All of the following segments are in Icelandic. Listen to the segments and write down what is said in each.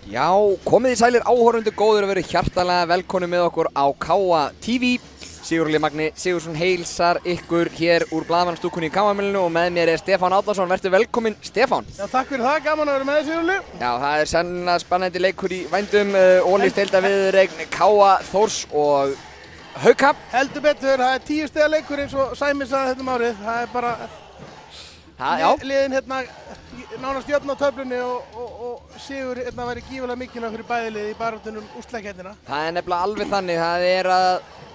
Já, komið í sælir áhorfendur góður að vera hjartanlega velkomin með okkur á KA TV. Sigurður Magni Sigurðsson heilsar ykkur hér úr blaðamannastúkunni í KA-mælinu og með mér er Stefán Árnason. Vertu velkomin, Stefán. Já, takk fyrir það, gaman að vera með Sigurður. Já, það er sennilega spennandi leikur í vændum, ólíkt deildarviðureign KA Þórs og Hauka. Heldur betur, það er 10 stiga leikur eins og Sæmi sagði þetta árið. Það er bara liðin hérna nánast jöfn á töflunni og sigur hérna væri gífurlega mikilvæg fyrir bæði lið í baráttunum úrslitakeppnina. Það er nefnilega alveg þannig, það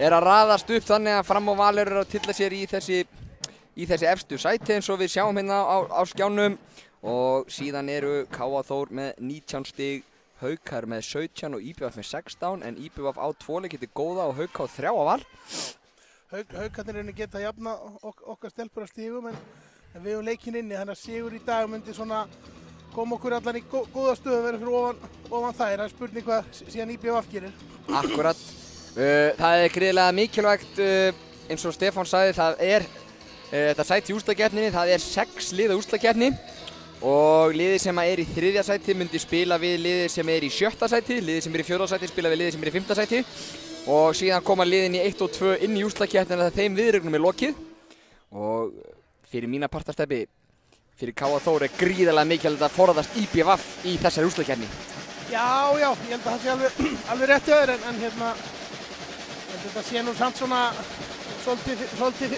er að raðast upp þannig að Fram og Valur eru að tylla sér í þessi efstu sæti eins og við sjáum hérna á skjánum og síðan eru KA Þór með 19 stig, Haukar með 17 og IBVF með 16 en IBVF á 2 leiki til góða og Hauka á 3 á val. Haukarnir geta jafna okkar stelpur að stigum en við höfum leikinn inni, þannig að sigur í dag myndi svona koma okkur allan í góða stöðu að vera fyrir ofan þær. Það er spurning hvað síðan IBVF gerir. Akkurat. Það er gríðarlega mikilvægt, eins og Stefán sagði, það er þetta sæti í úrslitakeppninni, það er 6 lið á úrslitakeppni og liðið sem er í 3. sæti myndi spila við liðið sem er í 7. sæti, liðið sem er í 4. sæti spila við liðið sem er í 5. sæti og síðan koma liðin í 1 og 2 inn í úrslitakeppnina þegar þeim viðureignum er lokið og fyrir mína partarsteppi, fyrir KA Þór er gríðarlega mikilvægt að forðast IBVF í þessari úrslitakeppni. Já, ég held að það sé alveg rétt hjá þér en hérna þetta sé nú samt svona svolítið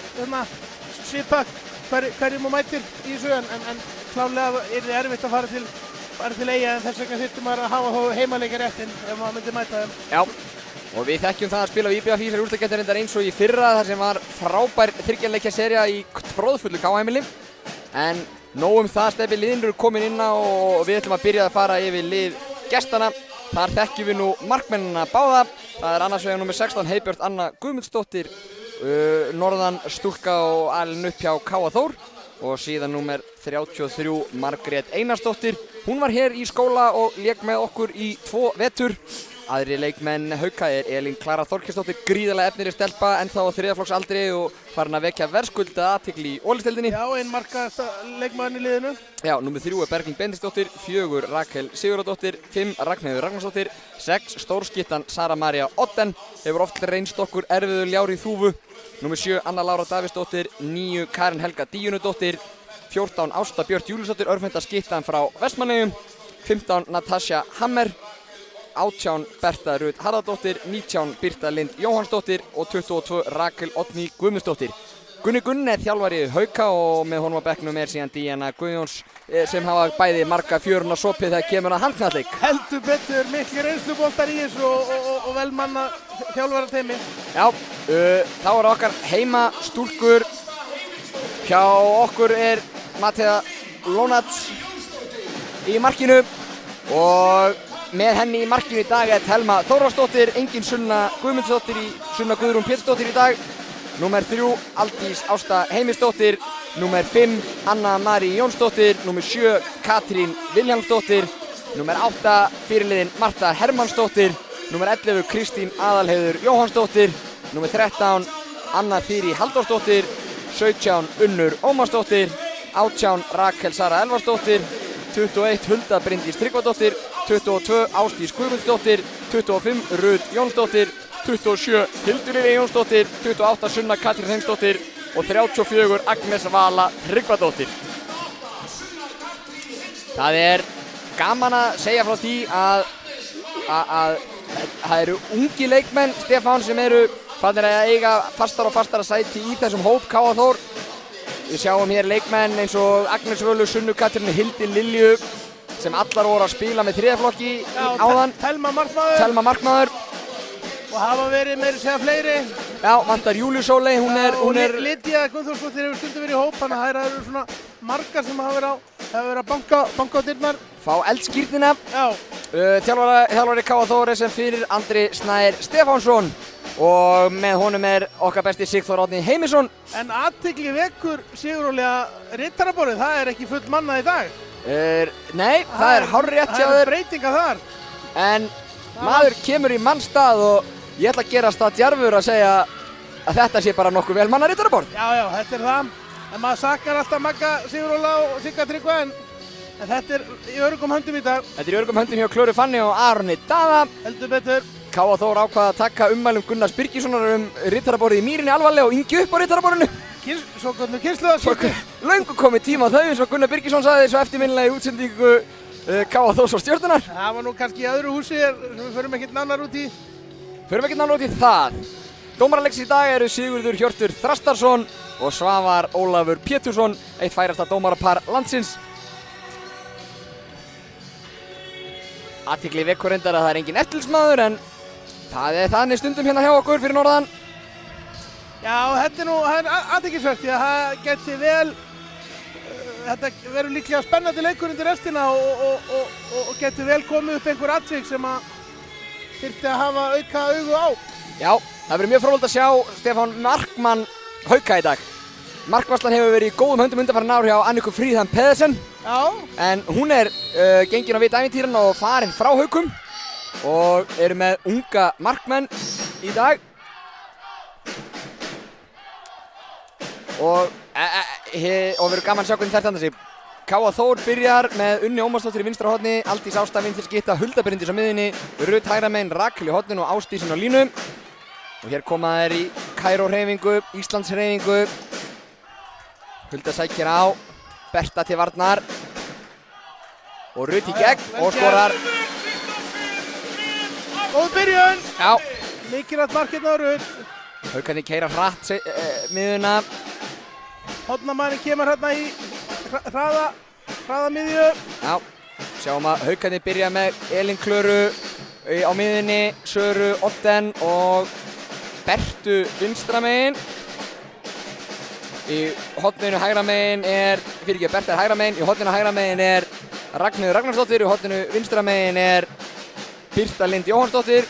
svipað hverjum og mætir í þessu en klárlega er það erfitt að fara til Eyja en þess vegna þyrfti maður að hafa heimaleika réttinn ef maður myndi mæta þeim. Já, og við þekkjum það að spila á IBVF í þessari úrslitakeppni reyndar eins og í fyrra þar sem var frábær 3 leikja sería í tróðfullu KA-heimili. En nóg það, Steffi, liðin eru komin inn á og við ætlum að byrja að fara yfir lið gestana. Þar þekkjum við nú markmennina báða. Það er annars vegar númer 16 Heiðbjört Anna Guðmundsdóttir, norðan stúlka og alin upp hjá KA Þór og síðan númer 33 Margrét Einarsdóttir. Hún var hér í skóla og lék með okkur í 2 vetur. Aðri leikmenn Hauka er Elín Klara Þorkelsdóttir, gríðarlega efnileg stelpa ennþá á 3. flokks aldri og farin að vekja verðskuldaða athygli í Ólafsdeildinni. Já, einn markahæsta leikmaðurinn í liðinu. Já, númer 3 er Berglind Benediktsdóttir, 4 Rakel Sigurðardóttir, 5 Ragnheiður Ragnarsdóttir, 6 stórskyttan Sara María Odden, hefur oft reynst okkur erfiður ljár í þúfu. Númer 7 Anna Lára Davíðsdóttir, 9 Karin Helga Díunudóttir, 14 Ásta Björt Júliusdóttir, örfendaskyttan frá Vestmannaeyjum, 15 Natasja Hammer, 18 Berta Rut Harðardóttir, 19 Birta Lind Jóhannsdóttir og 22 Rakel Oddný Guðmundsdóttir. Gunni er þjálfari Hauka og með honum á bekknum er síðan Díana Guðjóns sem hafa bæði marga fjöruna sopið þegar kemur að handknattleik. Heldur betur, miklu reynsluboltar í þessu og velmanna þjálfarateymi. Já, þá er okkar heima stúlkur. Hjá okkur er Mattea Lónats í markinu og með henni í markinu í dag er Thelma Þórðarsdóttir, engin Sunna Guðmundsdóttir í Sunna Guðrún Pétursdóttir í dag. Númer 3 Aldís Ásta Heimisdóttir, númer 5 Anna Marí Jónsdóttir, númer 7 Katrín Vilhjálmsdóttir, númer 8 fyrirliðin Marta Hermannsdóttir, númer 11 Kristín Aðalheiður Jóhannsdóttir, númer 13 Anna Þyrí Halldórsdóttir, 17 Unnur Ómarsdóttir, 18 Rakel Sara Elvarsdóttir, 21 Hulda Bryndís Tryggvadóttir, 22 Ásdís Guðmundsdóttir, 25 Rut Jónsdóttir, 27 Hildur Lilja Jónsdóttir, 28 Sunna Katrín Hreinsdóttir og 34 Agnes Vala Tryggvadóttir. Það er gaman að segja frá því að það eru ungi leikmenn, Stefán, sem eru farnir að eiga fastar og fastara sæti í þessum hóp KA Þór. Við sjáum hér leikmenn eins og Agnes Völu, Sunnu Katrínu, Hildi Lilju sem allar voru að spila með 3. flokki áðan. Thelma markmaður. Og hafa verið meira segja fleiri. Já, vantar Júliu Sóley, hún er Lydia Gunnþórsdóttir hefur stundum verið í hóp, þannig að það eru svona margar sem hafa verið að banka á dyrnar. Fá eldskírnina. Já. Þjálfari KA Þór er sem fyrir Andri Snær Stefánsson og með honum er okkar besti Sigþór Árni Heimisson. En athygli vekur Sigurðarlega rittaraborðið, það er ekki full mannað í dag. Nei, það er hárrétt hjá þér. Það er breytinga þar. En maður kemur í mannstað og ég ætla að gerast það djarfur að segja að þetta sé bara nokkuð vel manna rittaraborð. Já, þetta er það. En maður sakar alltaf Magga Sigurðarlega og Sigga Tryggva en En þetta í öruggum höndum í dag. Þetta í öruggum höndum hjá Klöru Fanny og Aroni Daða. Heldur betur. K.A. Þór ákvað að taka ummælum Gunnars Birgissonar ritaraborðið í Mýrinni alvarlega og Ingi upp á ritaraborðinu. Svoköldu kynslóðaskipti. Löngu komið tíma á þau eins og Gunnar Birgisson sagði svo eftirminnilega í útsendingu K.A. Þórs og Stjörnunar. Það var nú kannski í öðru húsi sem við förum ekkert nánar út í. Það. Dómaralegsir í dag eru Sigurður Hjörtur Þrastarsson og Svavar Ólafur Pétursson, eitt færasta dómarapar landsins. Athygli vekur reyndar að það er engin eftirlitsmaður en það er þannig stundum hérna hjá okkur fyrir norðan. Já, þetta er athyglisvert því að það geti vel, þetta verður líklega spennandi leikur undir restina og geti vel komið upp einhver atvik sem að þyrfti að hafa auka augu á. Já, það verður mjög fróðlegt að sjá Stefán Markmann Hauka í dag. Markvarslan hefur verið í góðum höndum undanfarin ár hjá Anniku Fríðan Pedersen. Já. En hún er gengin á vit ævintýranna og farin frá Haukum og eru með unga markmenn í dag. Og verður gaman að sjá hvernig þetta standa sig. K.A. Þór byrjar með Unni Ómarsdóttir í vinstra horni, Aldís Ásta vinstri skytta, Hulda Bryndís á miðjunni, Rut hægra megin, Rakel í horninu og Ásdísin á línu. Og hér koma þær í Kaíró-hreyfingu, Íslands-hreyfingu. Hulda sækir á, Berta til varnar og Rut í gegn og skorar. Góð byrjun! Já. Mikilvægt mark hérna á Rut. Haukarnir keyra hratt miðjuna. Hornamaðurinn kemur hérna í hraða miðju. Já, sjáum að Haukarnir byrja með Elín Klöru á miðjunni, Söru, Odden og Bertu vinstra megin. Í horninu hægra megin Berta er hægra megin, í horninu hægra megin er Ragnheiður Ragnarsdóttir, í horninu vinstra megin er Birta Lind Jóhannsdóttir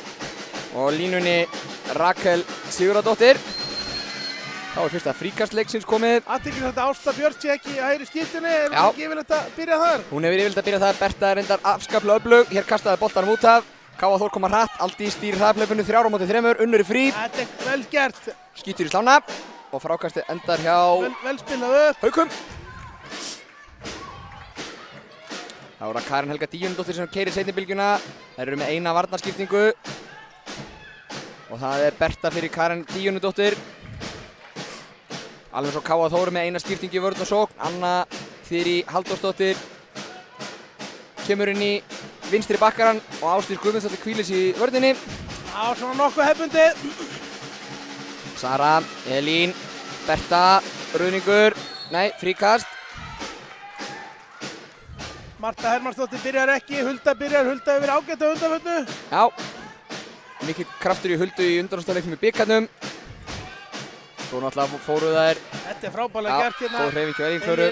og línunni Rakel Sigurðardóttir. Þá er fyrsta fríkastleiksins komið. Athyglisvert að Ásta Björns sé ekki í hægri skítunni, er hún ekki yfirleitt að byrja þar? Hún hefur yfirleitt að byrja þar, Berta er reyndar afskaplega öflug. Hér kastaði boltanum út af. K.A. Þór koma hratt, Aldís stýrir hraðahlaupinu 3-3, Unnur er frí. Þetta er vel gert. Skýtur í slána og frákastið endar hjá vel spilað upp. Haukum. Það voru að Karen Helga Díunudóttir sem keyrir seinni bylgjuna. Þær eru með eina varnarskiptingu og það er Berta fyrir Karen Díunudóttir. Alveg svo K.A. Þór með eina skiptingu í vörn og sókn. Anna Þyrí Halldórsdóttir kemur inn í vinstri bakkarann og Ásdís Guðmundsdóttir hvílir sig í vörninni. Já, svona nokkuð hefðbundið. Sara, Elín, Berta, ruðningur, nei, fríkast. Marta Hermannsdóttir byrjar ekki, Hulda byrjar, Hulda hefur verið ágætt á undanförnu. Já, mikið kraftur í Huldu í undanúrslitaleiknum í bikarnum. Svo náttúrulega fóru þær. Þetta er frábærlega gert hérna. Góð hreyfing hjá Elín Klöru.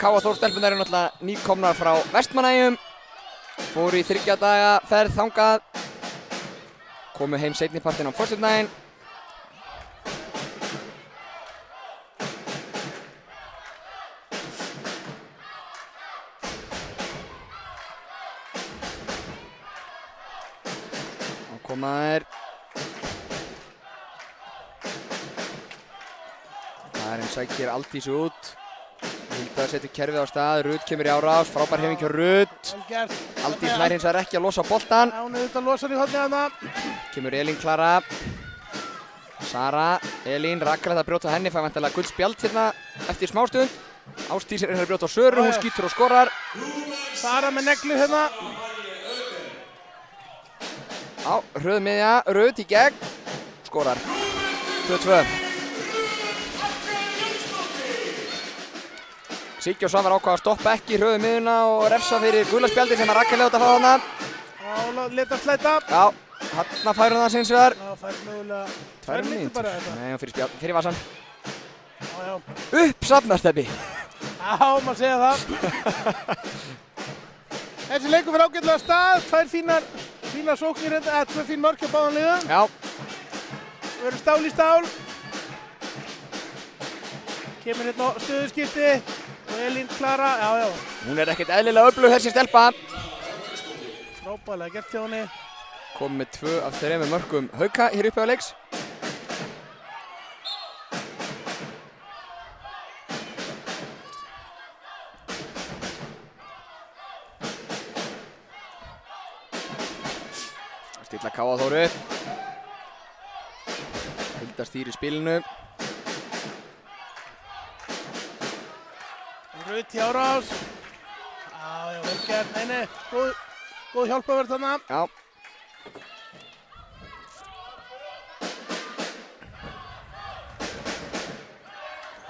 K.A. Þór stelpunar eru náttúrulega nýkomnar frá Vestmannaeyjum. Fóru í 3 daga ferð þangað. Komu heim seinnipartinn á föstudaginn. Og koma þær. Karen sækir Aldísi út. Hulda setur kerfið á stað, Rut kemur í árás, frábær hreyfing hjá Rut. Aldís nær hins vegar ekki að losa boltan. Hún er auðvitað að losa hann í hornið hana. Kemur Elín Klara. Sara, Elín, Rakel að brjóta henni, fær væntanlega gult spjald hérna eftir smástund. Ásdís er að brjóta á Söru, hún skýtur og skorar. Sara með neglu hérna. Já, hröð miðja, Rut í gegn, skorar. 2-2. Siggi og Svavar ákvað að stoppa ekki hröðu miðuna og refsa fyrir gula spjaldi sem að Rakel hefði að fá þarna. Já, leta slæta. Já, þarna fær hún það sinns vegar. Já, fær mögulega 2 mínútur bara þetta. Nei, hún fyrir vasan. Já. Uppsafnarsteppi. Já, maður segja það. Þessi leikur fyrir ágætlega af stað. 2 fínar sóknir hérna, 2 fín mörk á báðan liðum. Já. Það verður stál í stál. Kemur hérna stöðuskipti. Og Elín Klara, já. Hún er ekkert eðlilega öflug þessi stelpa. Frábærlega gert hjá henni. Kom með 2 af 3 mörkum Hauka hér uppi á leiks. Stilla Káa Þóru upp. Hulda stýrir spilinu. Rut hjá Árás. Já, vel gert. Nei, góð hjálpaverð þarna. Já.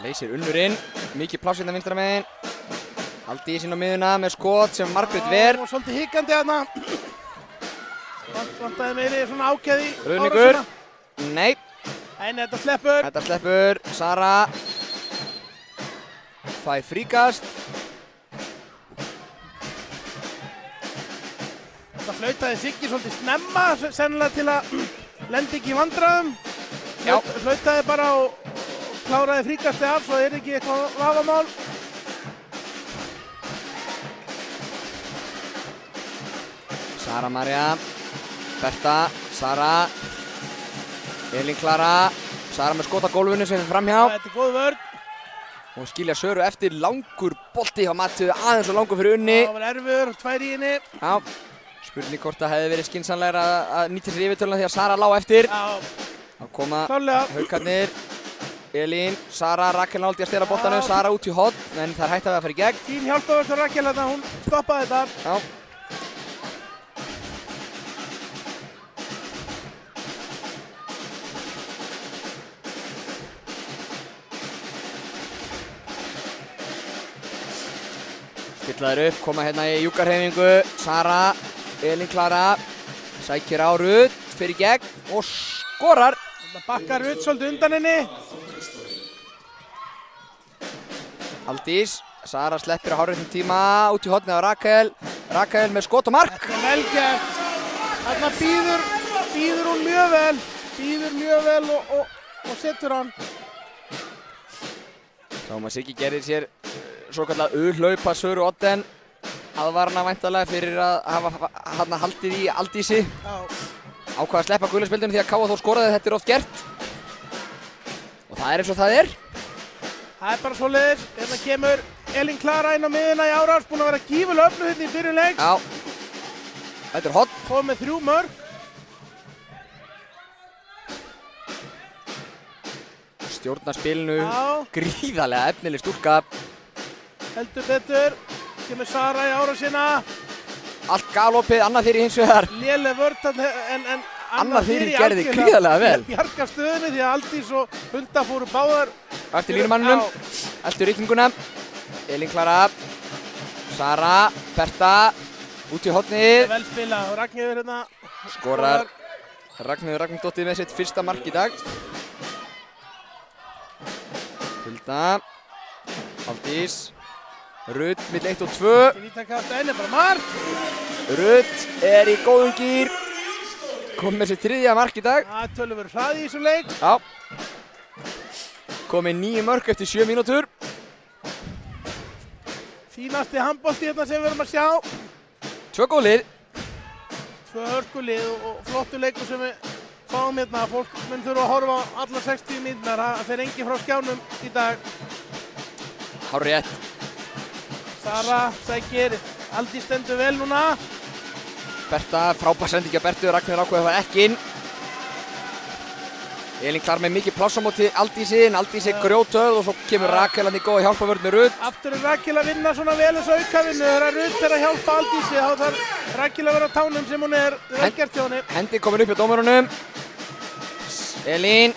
Leysir Unnur inn. Mikið pláss hérna vinstra megin. Aldís inn á miðuna með skot sem Margrét ver. Og svolítið higgandi þarna. Vantaði meiri svona ákveði í Ruðningur. Nei. Nei, þetta sleppur. Þetta sleppur. Sara. Fæ fríkast. Þetta flautaði Siggi svolítið snemma, sennilega til að lenda ekki í vandræðum. Já. Flautaði bara og kláraði fríkastið af, svo er ekki eitthvað vafamál. Sara María. Berta. Sara. Elín Klara. Sara með skot á gólfinu sem fyrir framhjá. Þetta er góð vörn. Og skilja Söru eftir langur bolti hjá Mattiðu, aðeins og langur fyrir Unni. Það var erfiður og 2 í henni. Já. Spurning hvort það hefði verið skynsamlegra að nýta sér yfirtöluna því að Sara lá eftir. Já. Þá koma Klárlega. haukarnir. Elín, Sara, Rakel náldi að stela boltanum. Sara út í horn, en það er hægt að fara í gegn. Fín hjálpaverð til Rakel þarna, hún stoppaði þetta. Já. Stillaður upp, koma hérna í júkarhefingu. Sara, Elín Klara, sækir á Rut, fyrir gegn og skorar. Þetta bakkar Rut svolítið undan henni. Aldís, Sara sleppir á hárréttum tíma, út í hornið á Rakel. Rakel með skot og mark. Þetta er vel gert. Þarna býður hún mjög vel. Býður mjög vel og setur hann. Tómas Siggi gerði sér svo kallað U-hlaupa Söru Odden aðvarna væntanlega fyrir að hafa hann haldið í Aldísi. Já. Ákvað að sleppa gulaspjaldinu því að Káa Þór skoraði, þetta er oft gert. Og það er eins og það er. Það er bara svoleiðis. Hérna kemur Elín Klara inn á miðuna í Árás, búin að vera gífurlega öflug hérna í byrjun leiks. Já. Þetta er hot. Kom með 3 mörk. Stjórnar spilinu. Já. Gríðarlega efnileg stúlka. Heldur betur. Kemur Sara í Árásina. Allt galopið, annað fyrir hins vegar. Léleg vörn en Annað fyrir gerði gríðarlega vel. Bjarga stöðunni því að Aldís og Hulda fóru báðar. Eftir línumannunum. Eltur rykkinguna. Elín Klara. Sara. Berta. Út í hornið. Vel spila og Ragnheiður hérna. Skorar Ragnheiður Ragnheiðsdóttir með sitt fyrsta mark í dag. Hulda. Aldís. Rut mitt 1 og 2. Vítakast einu, bara mark. Rut er í góðum gír. Kom með sitt 3. mark í dag. Það töluvert hraði í þessum leik. Já. Komið 9 mörk eftir 7 mínútur. Fínasti handbolti hérna sem við erum að sjá. 2 góð lið. 2 hörkulið og flottu leikur sem við fáum hérna. Fólk mun þurfa að horfa á alla 60 mínútur. Það fer enginn frá skjánum í dag. Hárrétt. Sara sækir. Aldís stendur vel núna. Berta, frábær sending af Bertu. Ragnheiður ákveði að fara ekki inn. Elín Klara með mikið pláss á móti Aldísi, en Aldís er grjótöð og svo kemur Rakel hann í góða hjálpavörð með Rut. Aftur er Rakel að vinna svona vel þessu aukavinnu. Þegar Rut er að hjálpa Aldísi, þá þarf Rakel að vera á tánum sem hún er velgert hjá henni. Hendi komin upp hjá dómarunum. Elín.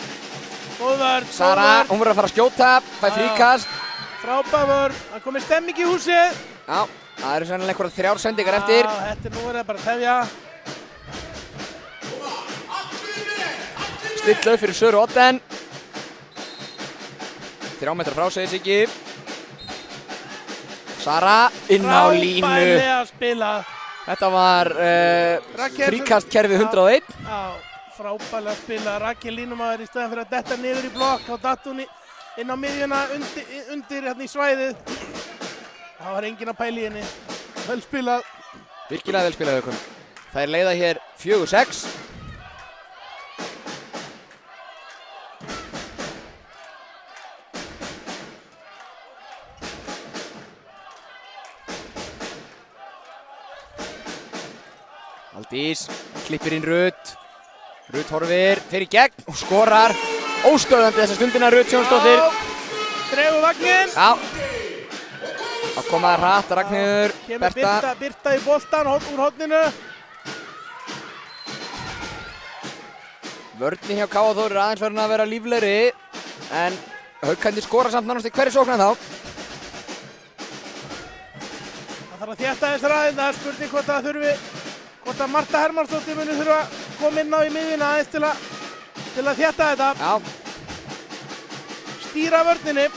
Góð vörn. Sara, hún verður að fara að skjóta, fæ fríkast. Frábær vörn. Það komið stemming í húsið. Já, það eru sennilega einhverjar 3 sendingar eftir. Já, þetta er nú verið bara að tefja. Still lauf fyrir Söru Odden. 3 metra frá segir Siggi. Sara inn á línu. Frábærlega spilað. Þetta var fríkastkerfið 101. Já, frábærlega spilað. Rakel línumæður í staðan fyrir að detta niður í blokk og datt hún inn á miðjuna undir hérna í svæðið. Það var enginn að pæla í henni. Vel spilað. Virkilega vel spilað Haukum. Það er leiða hér 4-6. Aldís klippir inn Rut. Rut horfir, fer í gegn og skorar. Óstöðandi þessa stundina Rut Sjónsdóttir. Dregur vagnin. Já. Að koma það hratt, Ragnheiður, Berta. Kemur Birta í boltan úr horninu. Vörnin hjá K.A. Þór aðeins farin að vera líflegri. En Haukarnir skora samt nánast í hverju sóknar þá. Það þarf að þétta þess ræðin. Það er spurning hvort að Marta Hermannsdóttir muni þurfa að koma inn á í miðjuna aðeins til að þétta þetta. Já. Stýra vörninni.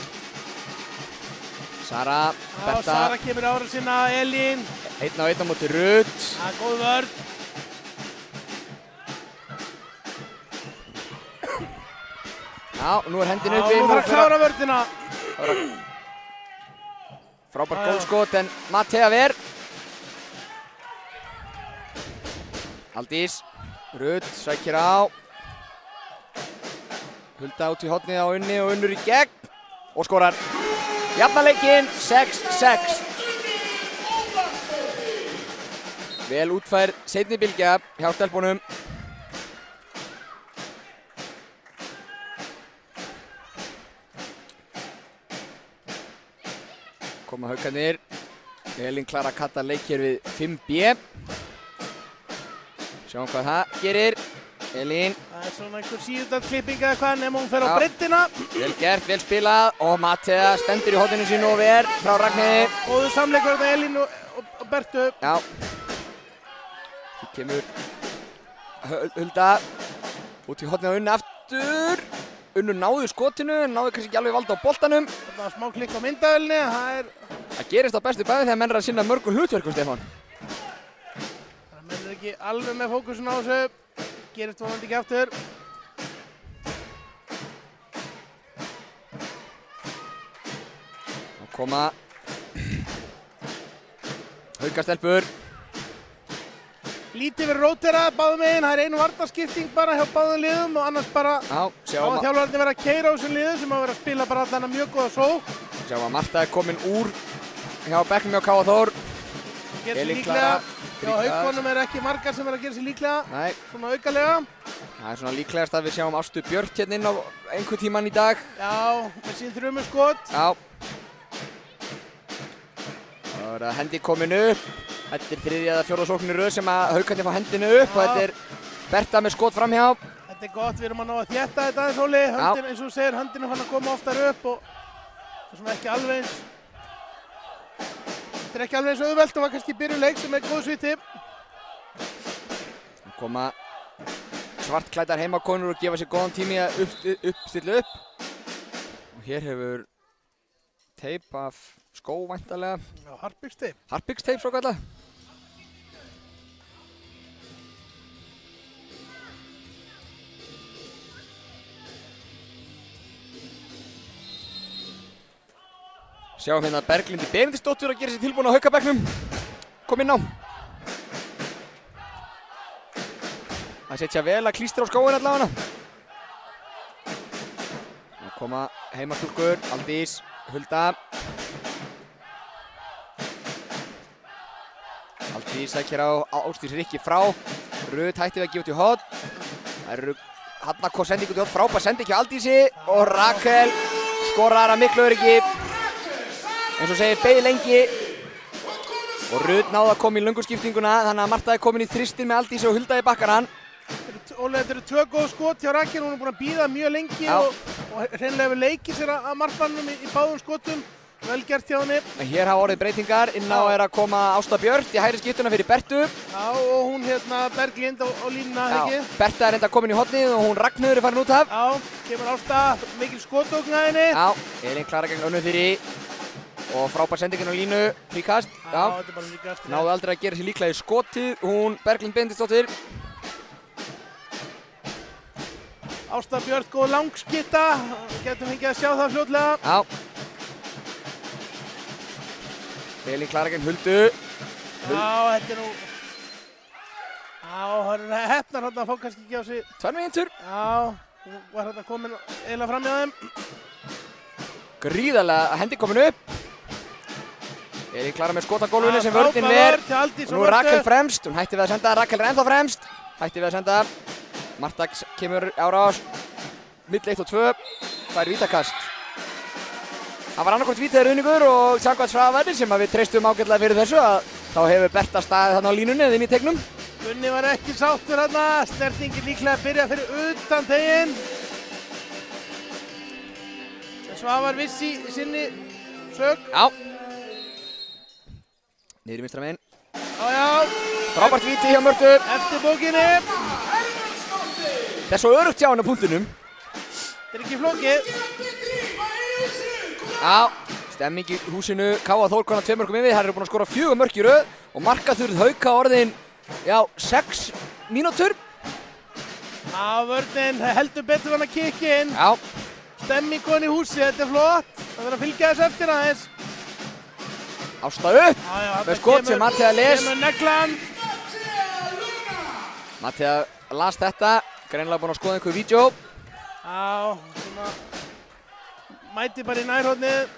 Sara, Berta. Sara kemur ára sinna, Elín. 1 á 1 á móti Rut. Það er góð vörn. Já, nú er hendin uppi. Nú þarf að klára vörnina. Frábært gólskot en Mathea ver. Aldís, Rut sækir á. Hulda út í hornið á Unni og Unnur í gegn. Og skorar. Jafna leikinn, 6-6. Vel útfærð seinni bylgja hjá stelpunum. Koma Haukarnir. Elín Klara Katta leikir við 5B. Sjáum hvað það gerir. Elín. Það er svona einhver síðudagsklipping eða hvað nema hún fer á breiddina. Vel gert, vel spilað og Mathea stendur í horninu sínu og ver frá Ragnheiði. Góður samleikur þetta Elín og Bertu. Já. Hér kemur Hulda út í horninu á Unni aftur. Unnur náðu skotinu en náðu kannski ekki alveg valda á boltanum. Þetta var smá klikk á myndavélinni. Það gerist á bestu bæði þegar menn er að sinna mörgum hlutverkum, Stefán. Það menn er ekki alveg með fókusun á þessu. Gerist vonandi ekki aftur. Og koma Haukastelpur. Lítið verið róterað báðum megin. Það er einu varnarskipting bara hjá báðum liðum og annars bara á að þjálfararnir vera að keyra á þessum liðum sem að vera að spila bara allan mjög góða sókn. Sjáum að Marta er komin úr hjá bekknum hjá K.A. Þór. Gerir sig líklega. Já, Haukonum er ekki margar sem er að gera sig líklega. Nei. Svona aukalega. Það er svona líklegast að við sjáum Ástu Björk hérna inn á einhvern tímann í dag. Já, með sín þrumuskot. Já. Það er að hendi komin upp. Þetta er þriðja eða fjórða sóknin í röð sem að Haukarnir fá hendinu upp og þetta er Berta með skot framhjá. Þetta er gott, við erum að ná að þétta þetta aðeins, Óli. Höndin, eins og þú segir, höndin er fann að koma oftar upp og það er svona ekki alveg eins. Þetta er ekki alveg eins auðvelt og var kannski byrjuleik sem er góð sviti. Það koma svartklæddar heimakonur og gefa sér góðan tími að uppstilla upp. Og hér hefur teip af skó væntanlega. Já, Harpix-teip. Harpix-teip svo kallað. Sjáum hérna Berglindi Benediktsdóttur að gera sér tilbúin á Haukabekknum. Kom inn á. Það setja vel að klístra á skóin allavega. Nú koma heimastúlkur, Aldís, Hulda. Aldís sækir á Ásdís Rikki frá. Rut hætti við að gefa út í horn. Það eru Hanna K. sending út í horn, frábær sending hjá Aldísi og Rakel skorar að miklu öryggi. Eins og segir beið lengi og Rut náði að koma í lönguskiptinguna þannig að Marta er komin í þristin með Aldísi og Hulda í bakkarann. Óli, þetta eru tvö góð skot hjá Rakel, hún er búin að bíða mjög lengi og hreinlega hefur leikið sér að markmannum í báðum skotum. Vel gert hjá henni. Hér hafa orðið breytingar, inn á er að koma Ásta Björk í hægri skiptuna fyrir Bertu. Já, og hún Berglind á línuna, ekki? Berta er enda komin í hornið og hún Ragnheiður er farin út af. Já, kemur Ásta, mikil skotókn að henni. Já, Elín Klara gegn Önnu Þyri. Og frábær sendingin á línu, fríkast. Já, þetta er bara fríkast. Náði aldrei að gera sér líklega í skotið, hún Berglind Benediktsdóttir. Ásta Björk, góð langskitta, getum fengið að sjá það fljótlega. Já. Elín Klara gegn Huldu. Já, þetta er nú... Já, það eru hefnar hérna að fá kannski ekki á sig... 2 mínútur. Já, hún var hérna komin eiginlega fram hjá þeim. Gríðarlega hendi komin upp. Elín Klara með skot á gólfinu sem vörnin ver. Og nú er Rakel fremst, hún hætti við að senda, Rakel er ennþá fremst. Hætti við að senda. Marta kemur árás. Milli 1 og 2. Það er vítakast. Það var annarkvort vítaður uningur og samkvæmt Svavarni sem við treystum ágætlega fyrir þessu að þá hefur Berta staðið þarna á línunni eða inn í tegnum. Gunni var ekki sáttur þarna, snertingin líklega að byrja fyrir utan teginn. Svavar vissi í sinni sög. Já. Niður í vinstra megin. Já. Frábært víti hjá Mörtu. Eftir bókinni. Það er svo örugt hjá hann á punktinum. Þetta er ekki flókið. Já, stemming í húsinu. Káa Þórkonar 2 mörkum yfir. Það eru búin að skora 4 mörk í röð og markaþurð Hauka orðin, já, 6 mínútur. Já, vörnin heldur betur hann að kikka inn. Já. Stemming í húsi, þetta er flott. Það verður að fylgja þess eftir aðeins. Ásta upp með skot sem Mattea les. Kemur neglan. Mattea las þetta. Greinilega búin að skoða einhver vídeo. Já, svona mæti bara í nærhornið.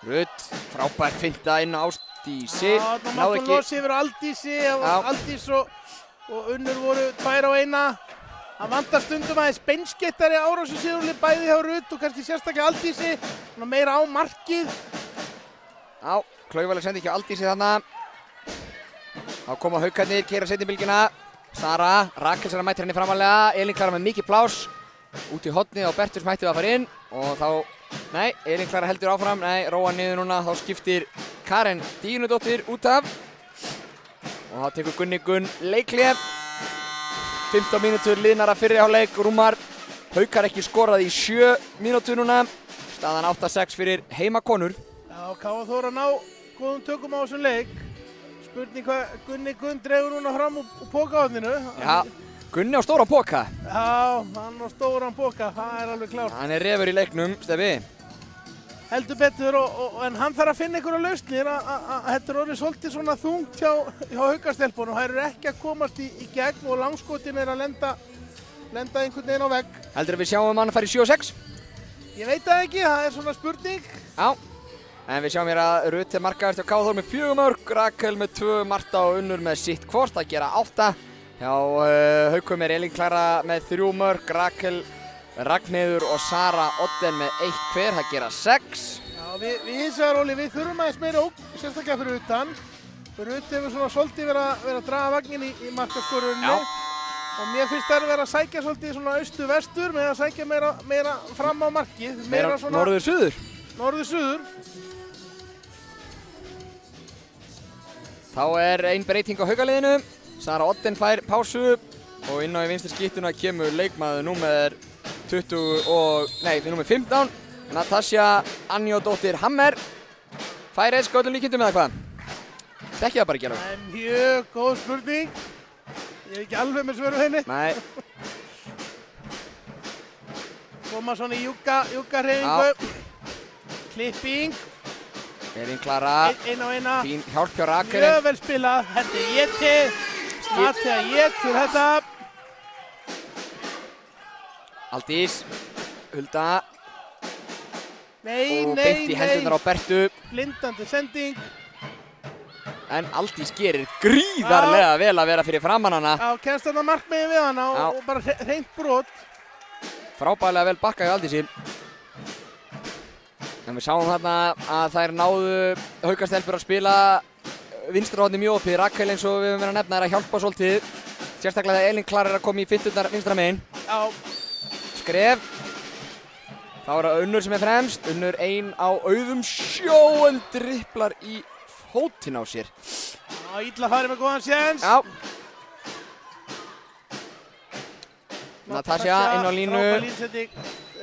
Rutt, frábær finta inn á Ásdísi. Já, það mátt hún losa yfir Aldísi. Aldís og Unnur voru 2 á 1. Það vantar stundum aðeins beinskeyttari árásarsigurli bæði hjá Rutt og kannski sérstaklega Aldísi. Meira á markið. Já, klaufaleg sendi ekki á Aldísi þarna. Þá koma Haukarnir, keyra seinni bylgjuna. Sara, Rakel sem mætir henni framalega. Elín Klara með mikið plás. Út í hornið og Bertur sem hætti við að fara inn. Og þá, nei, Elín Klara heldur áfram. Nei, róa niður núna. Þá skiptir Karen Díunudóttir út af. Og þá tekur Gunni Gunn leikhlé. 15 mínútur liðnar að fyrri hálfleik. Rúmar Haukar ekki skorað í 7 mínútur núna. Staðan 8-6 fyrir heimakonur. Já, Káa Þór að ná góðum tökum á þessum leik. Spurning hvað Gunni Gunn dregur núna fram úr pókahotninu. Já, Gunni á stóran póka. Já, hann á stóran póka, það er alveg klárt. Hann er refur í leiknum, Steffi. Heldur betur, en hann þarf að finna einhverja lausnir þetta er orðið svolítið svona þungt hjá Haukastelpunum. Það eru ekki að komast í gegn og langskotin er að lenda einhvern veginn á vegg. Heldur við sjáum hann að fara í 7-6? Ég veit það ekki, það er svona spurning. Já, en við sjáum hér að Rutt er markaðist hjá Káa Þór með 4 mörk, Rakel með 2, Marta og Unnur með sitt hvort að gera 8. Hjá Haukum er Elín Klara með 3 mörk, Rakel, Ragnheiður og Sara Odden með 1 hver, það gera 6. Já, við hins vegar, Óli, við þurfum aðeins meira ógn, sérstaklega fyrir utan. Rutt hefur svona svolítið verið að draga vagnin í markaskorunni. Já. Og mér finnst það að vera að sækja svolítið svona austur-vestur með að sækja meira fram á markið. Meira svona norður-suður. Norður-suður. Þá er ein breyting á Haukaliðinu. Sara Odden fær pásu og inn á í vinstri skíttuna kemur leikmaður númer 15, Natasja Anjódóttir Hammer. Fær eða öllum líkindum eða hvað? Þekki það bara ekki alveg. Það er mjög góð spurning. Ég er ekki alveg með svöru henni. Nei. Koma svona í júgga-hreyfingu. Klipping. Elín Klara. Einn á eina. Fín hjálp hjá Rakel. Mjög vel spilað. Þetta er Jeti. Mattea Jetur þetta. Aldís. Hulda. Nei. Og beint í hendurnar á Bertu. Blindandi sending. En Aldís gerir gríðarlega vel að vera fyrir framan hana. Já, kemst þarna markmiðin við hana og bara hreint brot. Frábærlega vel bakka hjá Aldísi. En við sáum þarna að þær náðu Haukastelpur að spila vinstra horni mjög opið. Rakel eins og við höfum verið að nefna er að hjálpa svolítið. Sérstaklega þegar Elín Klara er að koma í fimmturnar vinstra megin. Já. Skref. Þá er það Unnur sem er fremst. Unnur ein á auðum sjó en dribblar í fótinn á sér. Já, illa farið með góðan séns. Já. Natasja inn á línu. Frábær línsetning,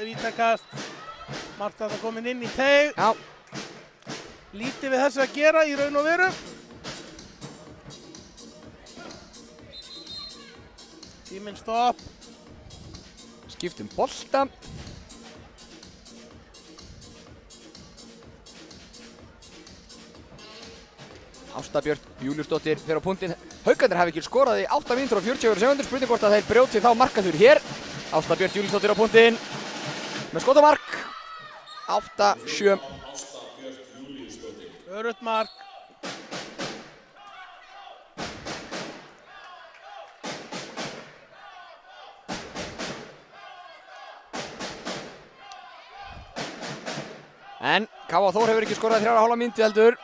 vítakast. Marta það komin inn í teig. Já. Lítið við þessu að gera í raun og veru. Tíminn stopp. Skiptum bolta. Ásta Björt Júliusdóttir fer á punktinn. Haukarnir hafa ekki skorað í 8 mínútur og 40 sekúndur. Spurning hvort að þeir brjóti þá markaþur hér. Ásta Björt Júliusdóttir á punktinn með skotamark. 8-7. Öruggt mark. En K.A. Þór hefur ekki skorað 3,5 mínútu heldur.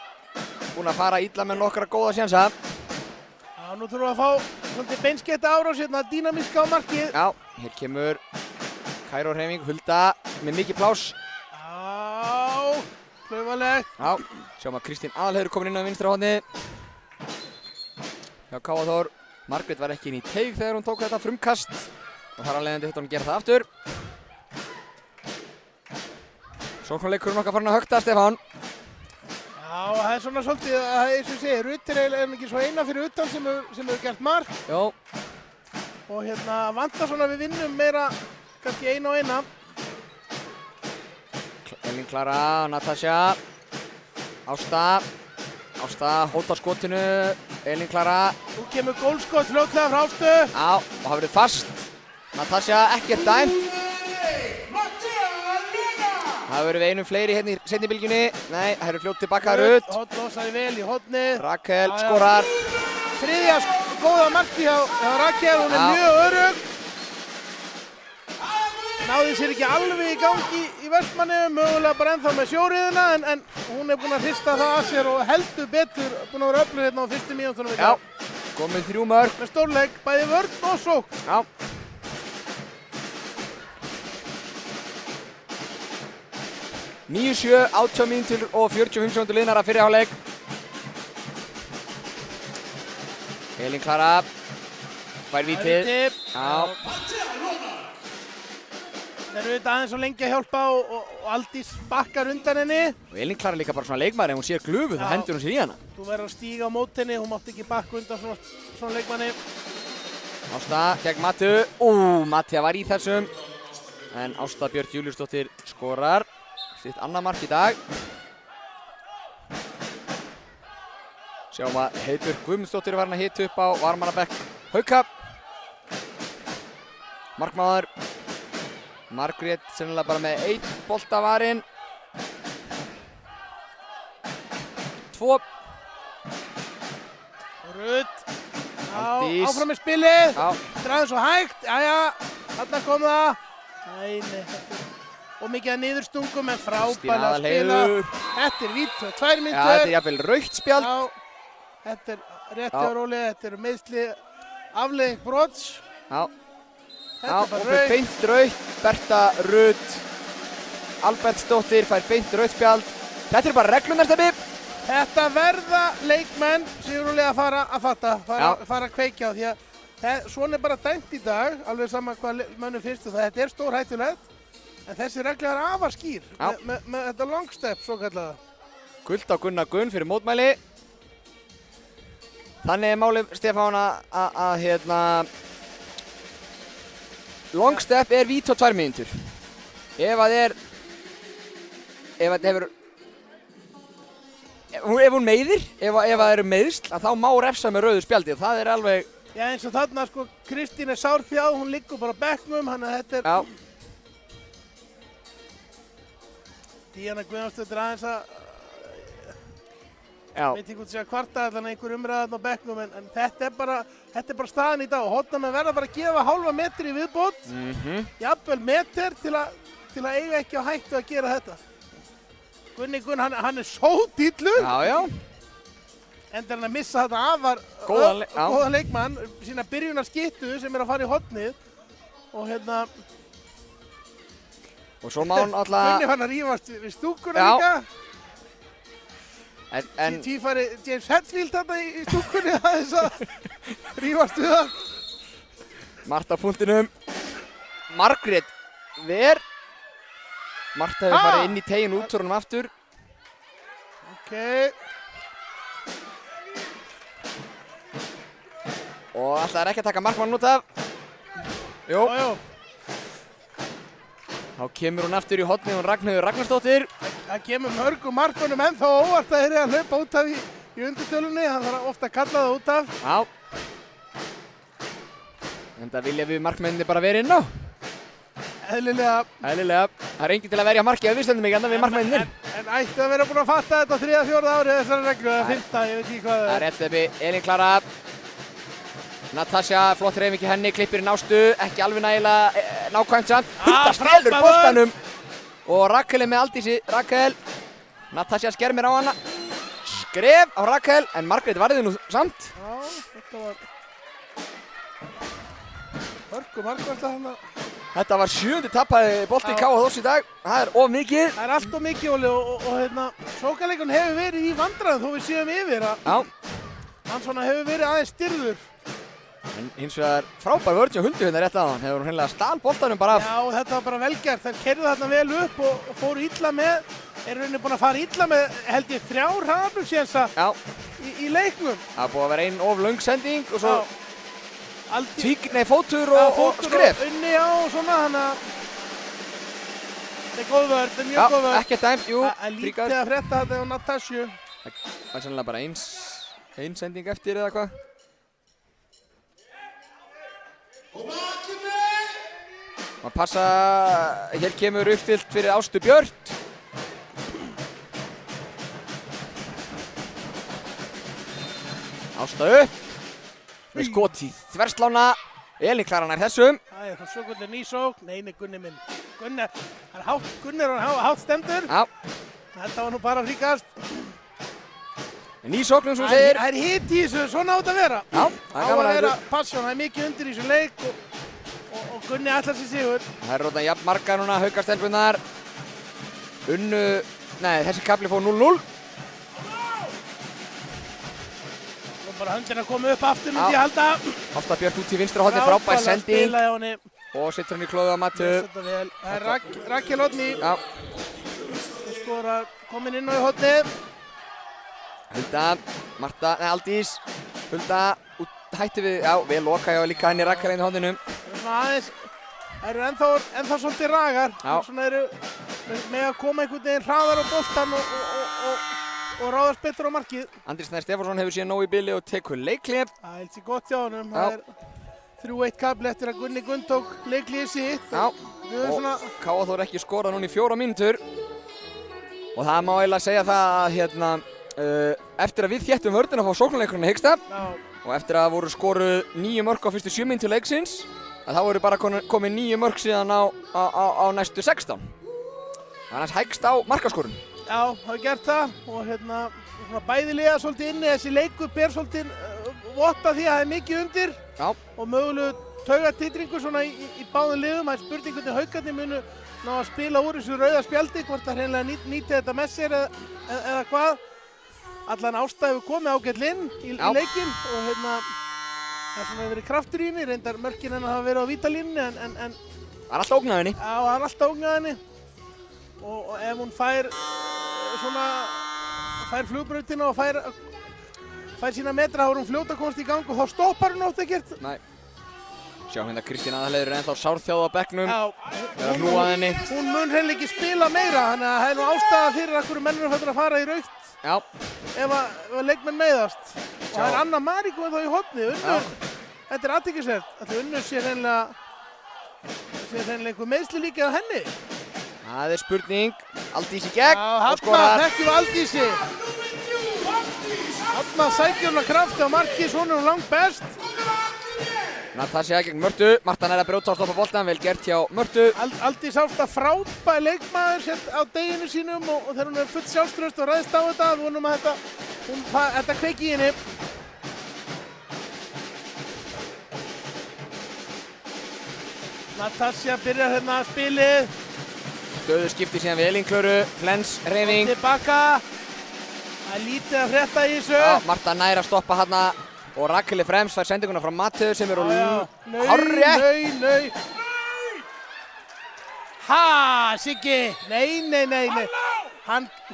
Búinn að fara illa með nokkra góða sjansa. Já, nú þurfum við að fá svolítið beinskeytta árás hérna, dýnamíska á markið. Já, hér kemur Kæró-hreyfing, Hulda með mikið pláss. Já, klaufalegt. Já, sjáum að Kristín Aðalheiður komin inn á vinstra horni. Já, K.A. Þór. Margrét var ekki inn í teig þegar hún tók þetta frumkast. Og þar að leiðandi hittar hún að gera það aftur. Sóknarleikurinn okkar farin að högta, Stefán. Já, það er svona svolítið, eins og ég segi, Ruth er eiginlega ekki svo eina fyrir utan sem hefur gert mark. Jó. Og hérna vantar svona við vinnum meira, kannski eina og eina. Elín Klara, Natasja, Ásta. Ásta hótar skotinu, Elín Klara. Nú kemur gólskot fljótlega frá Ástu. Já, og það verður fast. Natasja, ekkert dæmt. Það verður við einum fleiri hérna í seinni bylgjunni. Nei, það eru fljótt tilbaka Ruth. Hotn losaði vel í hotnið. Rakel skorar. Þriðja góða marki hjá Rakel, hún er mjög örugg. Náði sér ekki alveg í gangi í Vestmanni, mögulega bara ennþá með sjóriðina, en hún er búin að hrista það að sér og heldur betur búin að vera öflug hérna á fyrstu mínútunum. Já, komið 3 mörk. Með stórleik, bæði vörn og sókn. Já. (9-7), 18 mínútur og 45 sekúndur liðnar að fyrri hálfleik. Elín Klara fær vítið. Já. Þeir eru auðvitað aðeins svo lengi að hjálpa og Aldís bakkar undan henni. Og Elín Klara líka bara svona leikmaður, ef hún sér glufu þá hendur hún sér í hana. Þú verður að stíga á mót henni, hún mátti ekki bakka undan svona leikmanni. Ásta gegn Matu. Matja var í þessum. En Ásta Björt Júliusdóttir skorar. Sitt annað mark í dag. Sjáum að Heiðbjörg Guðmundsdóttir var hann að hita upp á varmannabekk Hauka. Markmaður. Margrét sennilega bara með 1 bolta varinn. 2. Ruth. Aldís. Áfram með spilið. Já. Draði svo hægt. Jæja, þarna kom það. Nei. Og mikið að niðurstungum en frábælega að spila. Þetta er vítt, 2 mínútur. Já, þetta er jafnvel rautt spjald. Já, þetta er rétt hjá Róli, þetta er meiðsli afleiðing brots. Já. Þetta er bara og fyrir beint rautt. Berta Ruth Albertsdóttir fær beint rautt spjald. Þetta er bara reglunar, Steffi. Þetta verða leikmenn sigurlega að fara að fatta, fara að kveikja á því að svona er bara dæmt í dag, alveg sama hvað mönnum finnst og þetta er stór hættulegt. En þessi regla er afar skýr með þetta long step svo kallaða. Guld á Gunnar Gunn fyrir mótmæli. Þannig er málið, Stefán, að long step er vít á 2 mínútur. Ef hún meiðir, ef það eru meiðsl, þá má refsa með rauðu spjaldi. Það er alveg... Já, eins og þarna, sko, Kristín er sárþjáð, hún liggur bara á bekknum, þannig að þetta er... Já. Díana Guðjónsdóttir aðeins að... veit ekki hvort sé að kvarta allan einhver umræðan á bekknum, en þetta er bara staðan í dag. Hornamenn verða bara að gefa hálfa metri í viðbót, jafnvel meter til að eiga ekki á hættu að gera þetta. Gunni Gunn, hann er sódýllur. Já. Enda hann að missa þetta afar góðan leikmann, sína byrjunarskittu sem er að fara í hornið. Og hérna... Og svo má hún alltaf... Gunni fann að rífast við stúkuna líka. Tífari James Hetfield þarna í stúkunni aðeins að rífast við það. Marta á punktinum. Margrét ver. Marta hefur farið inn í tegin út úr honum aftur. Ok. Og ætlaði ekki að taka markmann út af. Jú. Þá kemur hún aftur í hornið, hún Ragnheiður Ragnarsdóttir. Það kemur mörgum markunum ennþá óvart að þeir eru að hlaupa út af í í undirtölunni, hann þarf ofta að kalla það út af. Já. En það vilja við markmenninni bara vera inn á. Eðlilega. Eðlilega. Það enginn til að verja markið ef við stöndum ekki andan við markmenninni. En ætti að vera búin að fatta þetta á 3.-4. árið þessari reglu, eða 5. ég veit ekki hvað það er. Það er rétt uppi, Elín Klara. Natasja, flott hreyfing í henni, klippir í nástu, ekki alveg nægilega nákvæmt samt. Hulda stelur boltanum. Og Rakel er með Aldísi. Rakel. Natasja skermir á hana. Skref á Rakel, en Margrét varði nú samt. Já, þetta var hörku markværsla þarna. Þetta var 7. tapaði bolti K.A. Þórs í dag. Það er of mikið. Það er allt of mikið, Óli, og sókaleikun hefur verið í vandræðum þó við séum yfir að hann svona hefur verið aðeins styrður. En hins vegar frábær vörn hjá Huldu hérna rétt aðan. Hefur hún hreinlega stál boltanum bara af. Já, þetta var bara velgert. Þær keyrðu þarna vel upp og fóru illa með. Rauninni búin að fara illa með, held ég, 3 hraðaflugsénsa í leiknum. Það búið að vera ein of löng sending og svo fótur og skref. Og unni á og svona, þannig að þetta er góð vörn, þetta er mjög góð vörn. Ekki dæmt, jú. Það er lítið að frétta þetta á Natasju. Það er sannlega bara ein sending eftir eða hvað. Maður passa, hér kemur uppfyllt fyrir Ástu Björt. Ásta upp. Með skot í þverslána. Elín Klara nær þessum. Það er svo kvöldur nýsók. Nei, Gunni minn. Gunni er hátt stendur. Já. Þetta var nú bara fríkast. Nýsóknum sem segir. Það er hitt í þessu, svona átt að vera. Já, það er gaman að vera passion, það er mikið undir í þessu leik og Gunni ætlar sér sigur. Það er rótan jafn marga núna, haukastelpunar. Þessi kafli fór 0-0. Bara höndin að koma upp aftur, myndi ég halda. Ásta Björt út í vinstra horni, frábær sending. Og setur hann í klóðu á Matu. Það er Rakel Odni. Já. Skorar, komin inn á í horni. Hulda, Marta, Aldís. Hulda, hætti við, vel loka ég líka henni Rakel inn í horninum. Það eru ennþá svolítið ragar. Svona eru með að koma einhvern veginn hraðar á boltan og ráðast betur á markið. Andri Snær Stefánsson hefur síðan nóg í bili og tekur leikhlé. Það held sér gott hjá honum. Það er 3-1 kafli eftir að Gunni Gunn tók leikhléið sitt. Já, og K.A. Þór ekki skorað núna í 4 mínútur. Og það má eiginlega segja það að eftir að við þéttum vörðina á sóknarleikurinn í Hiksta og eftir að voru skoruð 9 mörk á fyrstu 7 mínútur leiksins að þá voru bara komið 9 mörk síðan á næstu 16. Það er hans hægst á markaskorun. Já, hafa gert það og bæði liða svolítið inni. Þessi leikur ber svolítið votta því að það er mikið undir. Já. Og mögulegu taugatitringur svona í báðum liðum. Það er spurning hvernig haukarnir munu ná að spila úr þessu rauða spjaldi, hvort það hreinlega nýti þetta með sér eða hvað. Allan Ásta hefur komið ágætlega inn í leikinn og það er svona verið kraftur í henni. Reyndar mörkin hennar hafa verið á vítalínunni en það er alltaf ógnað henni. Já, það er alltaf ógnað henni. Og ef hún fær flugbrautina og fær sína metra, þá er hún fljóta komast í gang og þá stoppar hún oft ekkert. Nei. Sjá hérna Kristín Aðalheiður er ennþá sárþjáð á bekknum. Er að hlúa henni. Hún mun hreinlega ekki spila meira, þannig að það er nú ástæða fyrir að hverju mennur að fara í rautt. Já. Ef leikmenn meiðast. Og það er Anna Maríku ennþá í horni. Þetta er athyglisvert. Ætli Unnur sé hreinlega einhver meiðsli líka á henni. Það er spurning. Aldís í gegn. Já, þarna þekkjum við Aldísi. Þarna sækir hún að krafti á marki, svona hún langt best. Natasja gegn Mörtu. Marta nær að brjóta á stoppa boltan, vel gert hjá Mörtu. Aldís Ásta frábær leikmaður á deginu sínum og þegar hún er full sjálfstraust og ræðist á þetta, vonum að þetta kveiki í henni. Natasja byrjar hérna spilið. Stöðu skipti síðan við Elín Klöru, Flens, hreyfing. Tilbaka. Það er lítið að frétta í þessu. Já, Marta nær að stoppa hérna og Rakel er fremst, fær sendinguna frá Matu sem eru hárrétt. Nei. Ha, Siggi. Nei.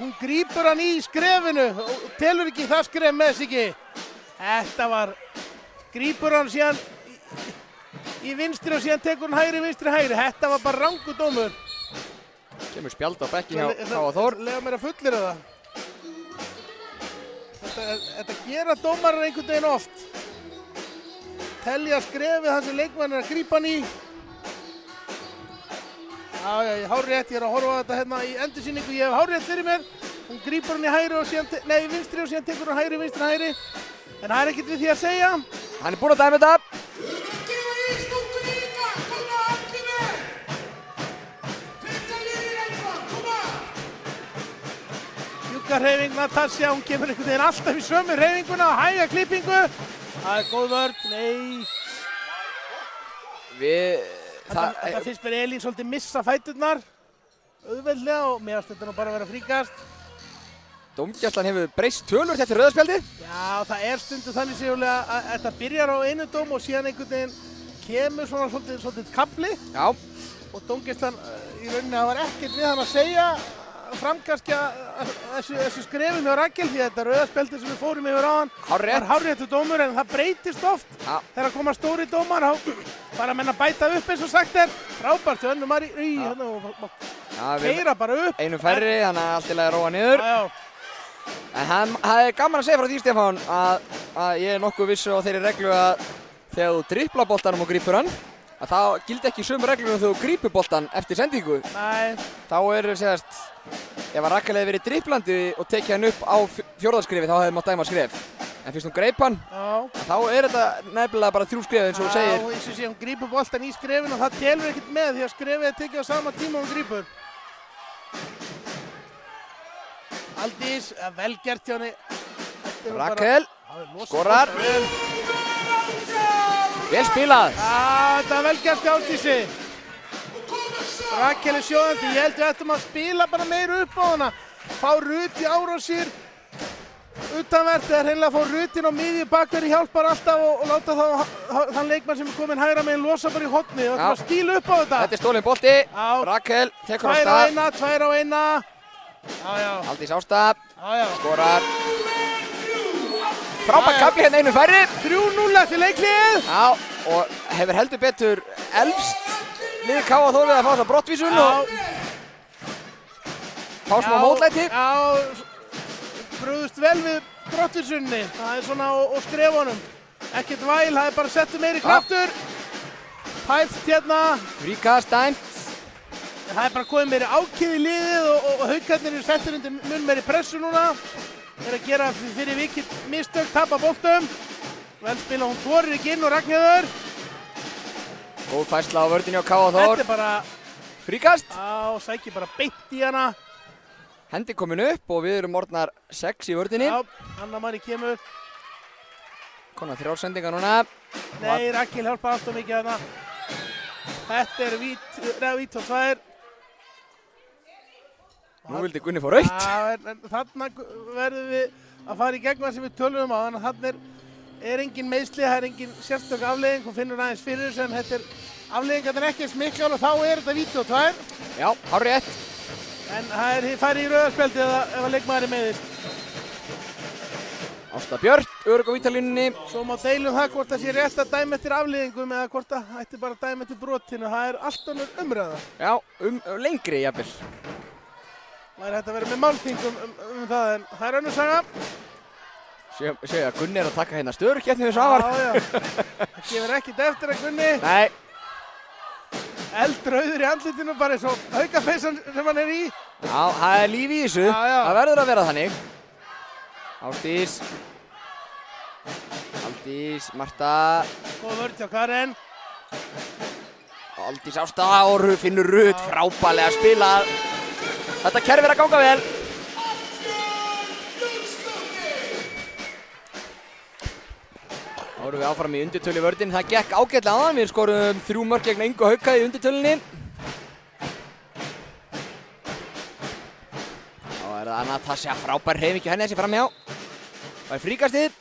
Hún grípur hann í skrefinu og telur ekki það skref með Siggi. Þetta var, grípur hann síðan í vinstri og síðan tekur hann hægri. Þetta var bara rangur dómur. Kemur spjald á bekki hjá K.A. Þór. Lega mér að fullira það. Þetta gera dómarar einhvern veginn oft. Telja skrefið þar sem leikmann að grípa hann í. Já, ég hef hárrétt, ég að horfa á þetta hérna í endursýningu. Ég hef hárrétt fyrir mér. Hún grípur hann í hægri og síðan, vinstri og síðan tekur hann hægri, vinstri, hægri. En það ekkert við því að segja. Hann búinn að dæma þetta. Hreyfing Natasja, hún kemur einhvern veginn alltaf í sömu hreyfinguna og hæga klippingu. Það góð vörn, nei. Þetta finnst mér Elín svolítið missa fæturnar. Auðveldlega og mér finnst þetta nú bara að vera fríkast. Dómgæslan hefur breyst töluvert eftir rauðaspjaldið. Já, það stundum þannig sigurlega að þetta byrjar á einu dóm og síðan einhvern veginn kemur svona svolítið kafli. Já. Og dómgæslan í rauninni, það var ekkert við hann að segja framkastja þessu skrefum hjá Rakel því þetta rauðaspjaldið sem við fórum yfir á hann var hárréttur dómur en það breytist oft þegar koma stóri dómar bara menn að bæta upp eins og sagt frábært hjá Önnu Marí keyra bara upp einum færri, þannig að allt í lagi að róa niður en það gaman að segja frá því Stefán að ég nokkuð vissu á þeirri reglu að þegar þú dribblar boltanum og grípur hann að það gildi ekki sömu reglum þegar þú grípur boltan eftir sendingu. Nei. Þá segast, ef að Rakel hefði verið dribblandi og tekið hann upp á fjórðaskrefi þá hefði mátt dæma skref. En fyrst hún greip hann, þá þetta nefnilega bara 3 skref eins og þú segir. Já, eins og sé hún grípur boltan í skrefinu og það telur ekkert með því að skrefið tekið á sama tíma og hún grípur. Aldís, vel gert hjá henni. Rakel, skorar. Vel spilað. Þetta vel gert hjá Aldísi. Rakel sjóðandi, ég held við ættum að spila bara meira upp á hana. Fá Rut í árásir. Utanvert eða hreinlega fá Rutin á miðju bakverði hjálpar alltaf og láta þann leikmann sem kominn hægra meginn losa bara í horni. Það ættum að stíla upp á þetta. Þetta stólinn bolti. Rakel tekur á stað. 2 á 1. Aldís Ásta. Skorar. Frábær kafli hérna einu færri. 3-0 eftir leiklið. Já, og hefur heldur betur elfst liðið K.A. Þór við að fá þessa brottvísun og fá smá mótlæti. Já, brugðust vel við brottvísunni. Það svona og skrefunum. Ekkert væl, það bara settu meiri kraftur. Tæft hérna. Fríkast dæmt. Það bara komið meiri ákið í liðið og haukarnir settur undir mun meiri pressu núna. Að gera fyrir vikið mistök, tapa boltum. Vel spila, hún þorir ekki inn og Ragnheiður. Góð færsla á vörðinni á K.A. Þór. Þetta bara fríkast. Já, sækir bara beint í hana. Hendi komin upp og við erum orðnar 6 í vörðinni. Já, Anna Marí kemur. Konar 3 sendingar núna. Nei, Rakel hjálpar alltaf mikið hana. Þetta vít og 2. Nú vildi Gunni fá rautt. Já, en þarna verðum við að fara í gegn það sem við tölum á. Þannig að þarna engin meiðsli, það engin sérstök afleiðing. Hún finnur aðeins fyrir þessu en þetta afleiðingarnar ekki eins miklar og þá þetta víti og 2. Já, hárrétt. En það farið í rauðaspjaldið ef að leikmaðurinn meiðist. Ásta Björk, örugg á vítalínunni. Svo má deilum það hvort það sé rétt að dæma eftir afleiðingum eða hvort það ætti bara að dæma eftir brotinu. Það allt önnur umræða. Já, lengri jafnvel. Það hægt að vera með málþing það, en það önnur saga. Séu að Gunni að taka hérna störukeppni við Svavar. Já. Það gefur ekkert eftir að Gunni. Nei. Eldrauður í andlitinu bara eins og haukapeysan sem hann í. Já, það líf í þessu. Það verður að vera þannig. Ásdís. Aldís, Marta. Góð vörð hjá Karen. Aldís Ásta og finnur Rut frábærlega spilað. Þetta kerfi að ganga vel. Þá erum við áfram í undirtölu í vörðinni. Það gekk ágætlega aðan. Við skorum 3 mörk gegn Ingu Hauka í undirtölunni. Þá það Natasja frábær hreyfing hjá henni þessi framhjá. Það fríkastið.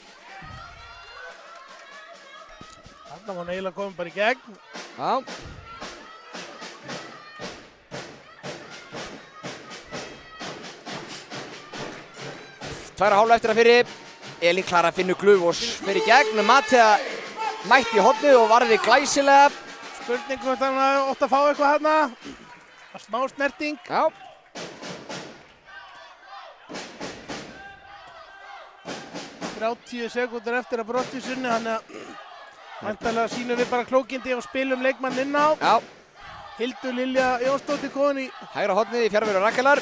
Þarna var eiginlega komin bara í gegn. Já. Tværa hálfa eftir að fyrir. Elín Klara finnur Glufós fyrir gegn. Mathea mætti í hornið og varði glæsilega. Spurning hvort hann átti að fá eitthvað hérna. Smá snerting. 30 sekúndur eftir að brottvísunni, þannig að væntanlega sýnum við bara klókindi og spilum leikmann inn á. Já. Hildur Lilja Jónsdóttir komin í hægra hornið í fjarveru Rakelar.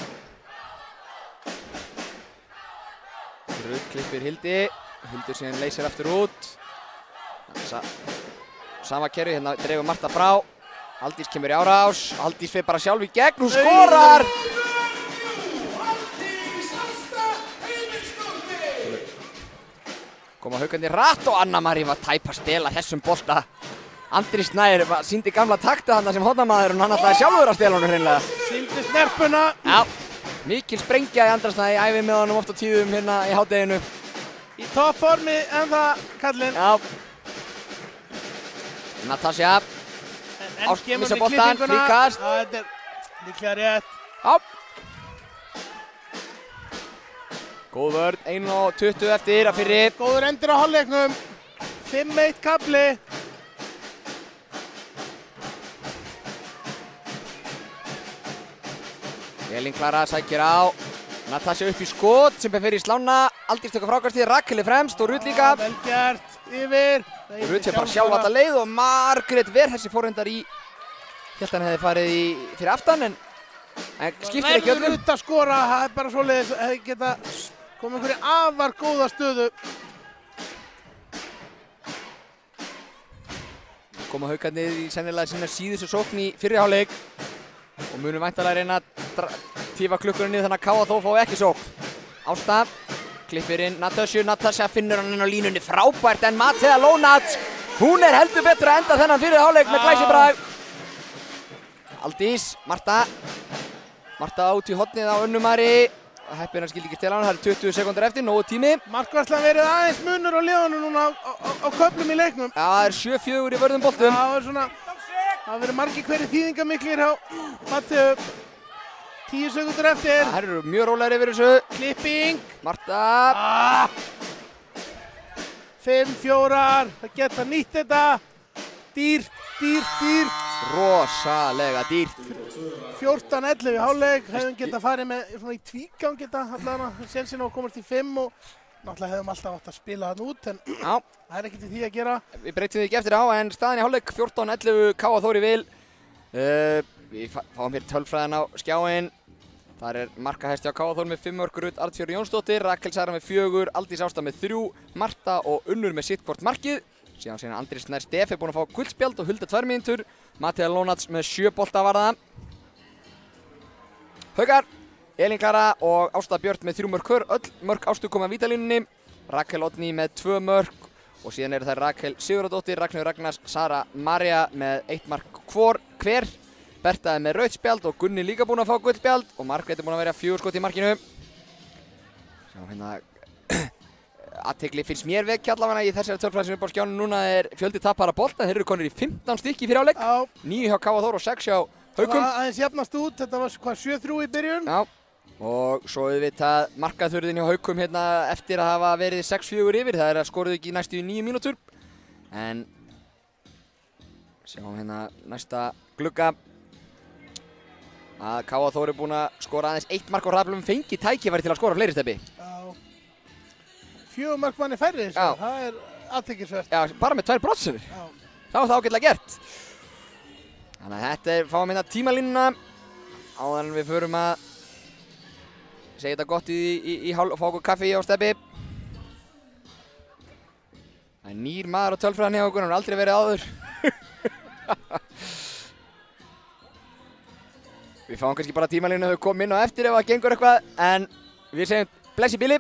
Rut klippir Hildi. Hildur síðan leysir aftur út. Sama kerfi, hérna dregur Marta frá. Aldís kemur í árás. Aldís fer bara sjálf í gegn, hún skorar! Koma haukandi rætt og Anna-Marí var tæp að spila þessum bolta. Andri Snær sýndi gamla takta þarna sem hornamaður og hann ætlaði sjálfur að spila honum hreinlega. Sýndi snerpuna. Já, mikil sprengja í Andra Snær, æfi með honum oft á tíðum hérna í hádeginu. Í toppformi en það kallinn. Já. Natasja. Missa boltan, fríkast. Já, þetta er líklega rétt. Já. Góð vörn, 1:20 eftir að fyrri. Góður endur á hálfleiknum. 5-1 kafli. Elín Klara sækir á. Natasja upp í skot sem fer í slána. Aldís tökur frákastið, Rakel er fremst og Rut líka. Vel gert, yfir. Rut fer bara sjálf alla leið og Margrét Verhessi fórhendar í. Hélt hann hefði farið fyrir aftan en skiptir ekki öllum. Rut að skora, það er bara svoleiðis, hefði geta komið einhverju afar góða stöðu. Koma haukarnir í sennilega sinna síðustu sókn í fyrri hálfleik og munum væntanlega reyna að tífa klukkunni niður þannig að Káa þó fái ekki sókn. Ásta klippir inn Natasja finnur hann inn á línunni, frábært en Matea Lónats, hún er heldur betur að enda þennan fyrri hálfleik með glæsibrag. Aldís, Marta út í hornið á Önnu-Mari. Heppinn hann skildi ekki til hann, það er 20 sekúndur eftir, nógu tími. Markvarslan verið aðeins munur á liðunum núna á köflum í leiknum. Já, það er 7-4 í vörðum boltum. Já, það er svona, það verið margir hverju þýðingamiklir hjá Mateu. 10 sekúndur eftir. Það eru mjög rólegir yfir þessu. Klipping. Marta. 5-4, það geta nýtt þetta. Dýrt. Rosalega dýrt. 14-11 í hálfleik, hefðum geta farið með svona í tvígang geta allavega sénsinn á að komast í 5 og náttúrulega hefðum alltaf átt að spila hann út en það er ekkert í því að gera. Við breytum því ekki eftir á en staðan í hálfleik 14-11 Káa Þór í vil. Við fáum hér tölfræðin á skjáinn. Þar er markahæsti á Káa Þór með 5 mörk, Rut Arnfjörður Jónsdóttir, Rakel Sara með 4, Aldís Ásta með 3, Marta og Unnur með sitt hvort markið. Síðan Andri Snær Stef er búinn að fá guldspjald og Hulda 2 mínútur. Matea Lónats með 7 bolta varða. Haukar, Elín Klara og Ásta Björn með 3 mörk hver. Öll mörk Ástu koma af vítalínunni. Rakel Oddný með 2 mörk. Og síðan eru þær Rakel Sigurðardóttir, Ragnheiður Ragnars, Sara María með 1 mark hver. Berta er með rautt spjald og Gunni líka búinn að fá guldspjald. Og Margrét er búinn að vera 4 skot í markinu. Sjá hérna. Athygli finnst mér vekja allavega í þessari tölfræði sem er upp á skjánum núna er fjöldi tapara bolta. Þeir eru konir í 15 stykki fyrir hálfleik. 9 hjá Káa Þór og 6 hjá Haukum. Það var aðeins jafnast út, þetta var hvað 7-3 í byrjun. Já, og svo auðvitað markaþurðin hjá Haukum hérna eftir að hafa verið 6-4 yfir. Það er að skoruðu ekki næstu í 9 mínútur. En sjáum hérna næsta glugga að Káa Þór er búinn að skora aðeins 1 mark á hraðplum, fengi tækifæri til að skora fleiri steppi. 4 mörk manni færri þessu, það er athyglisvert. Já, bara með 2 brottsefir. Það var það ágætlega gert. Þannig að þetta er, fáum hérna tímalínuna áður en við förum að segja þetta gott í hálf og fá okkur kaffi á steppi. Það er nýr maður á tölfræðinni hjá okkur, hann har aldrei verið áður. Við fáum kannski bara tímalínuna þau komum inn á eftir ef það gengur eitthvað, en við segjum bless í bili.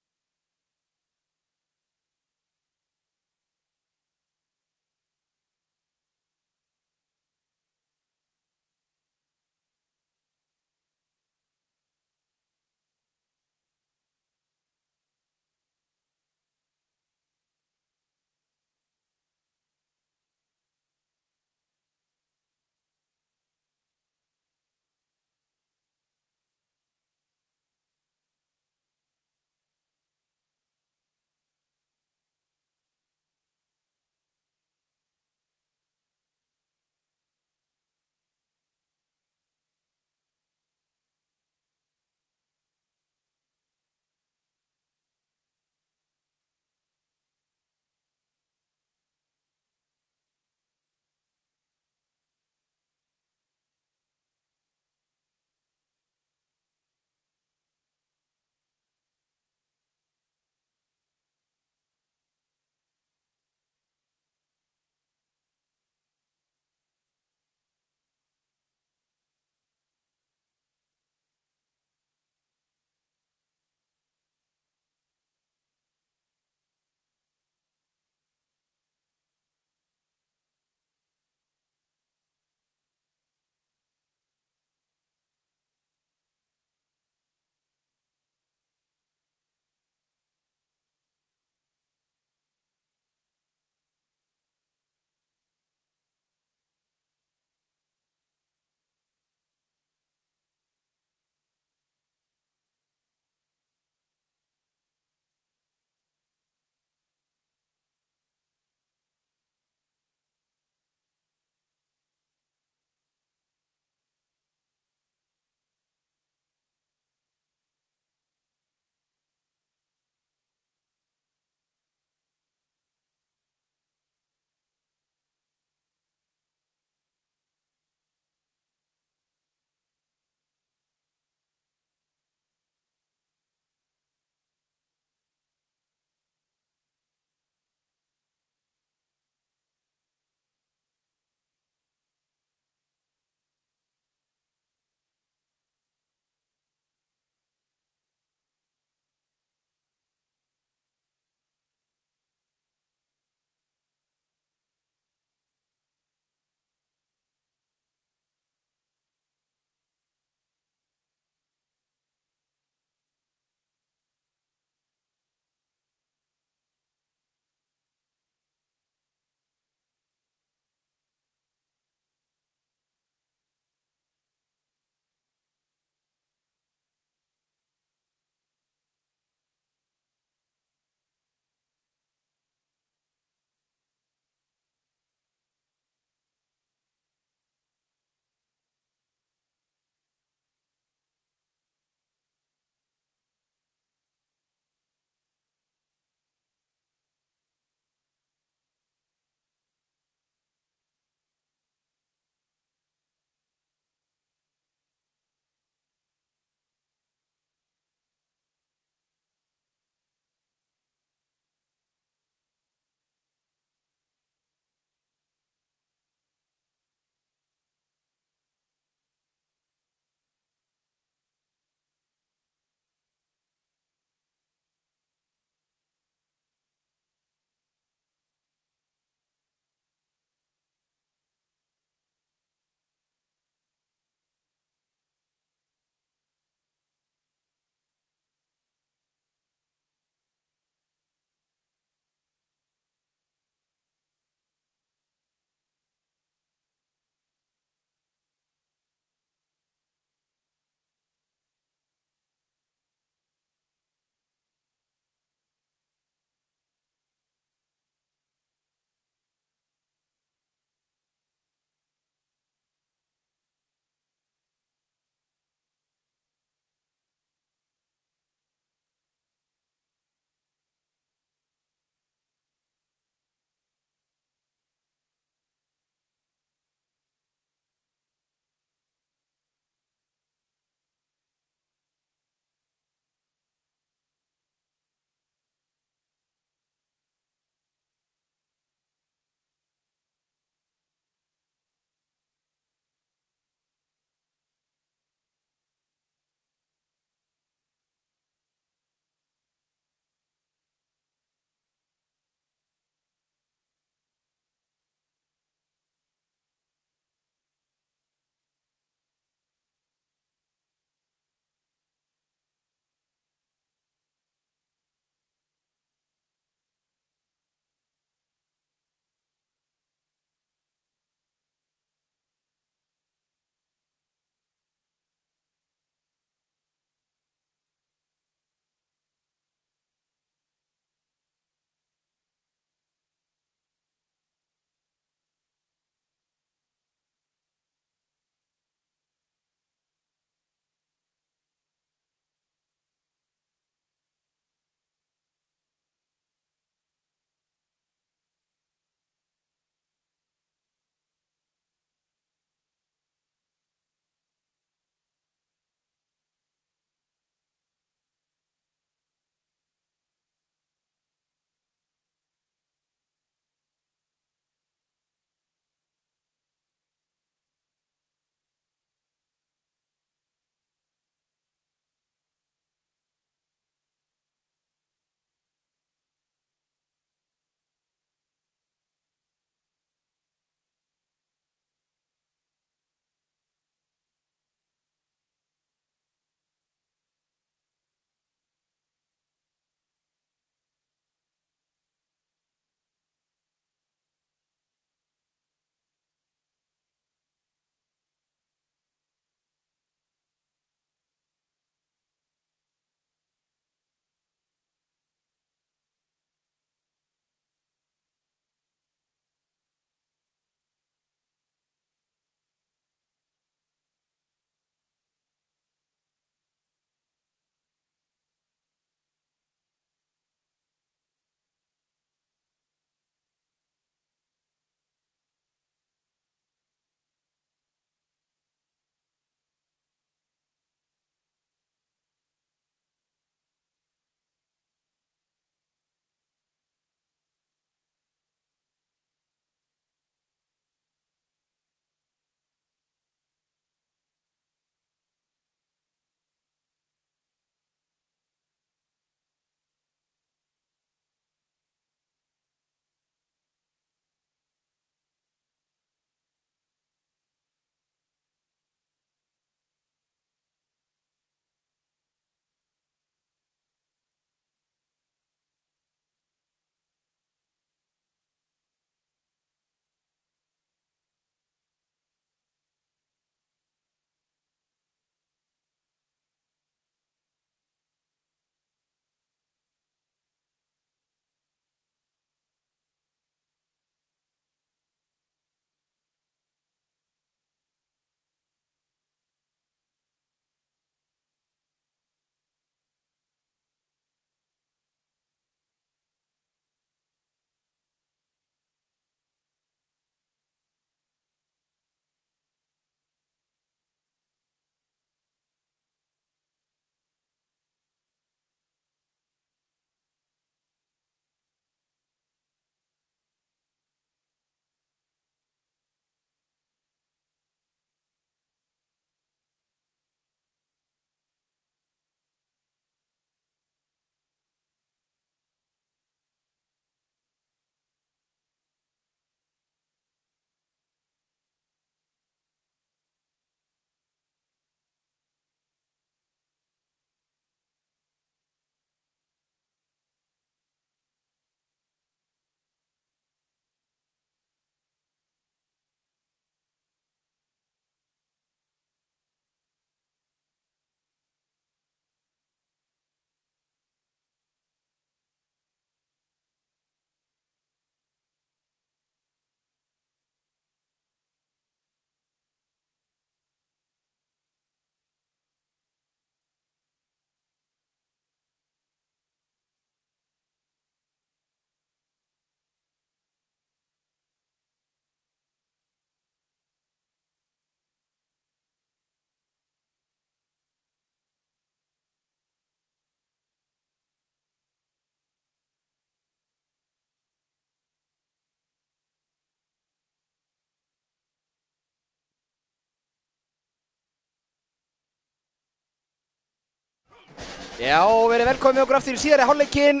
Já, verið velkomið okkur aftur í síðari hálfleikinn.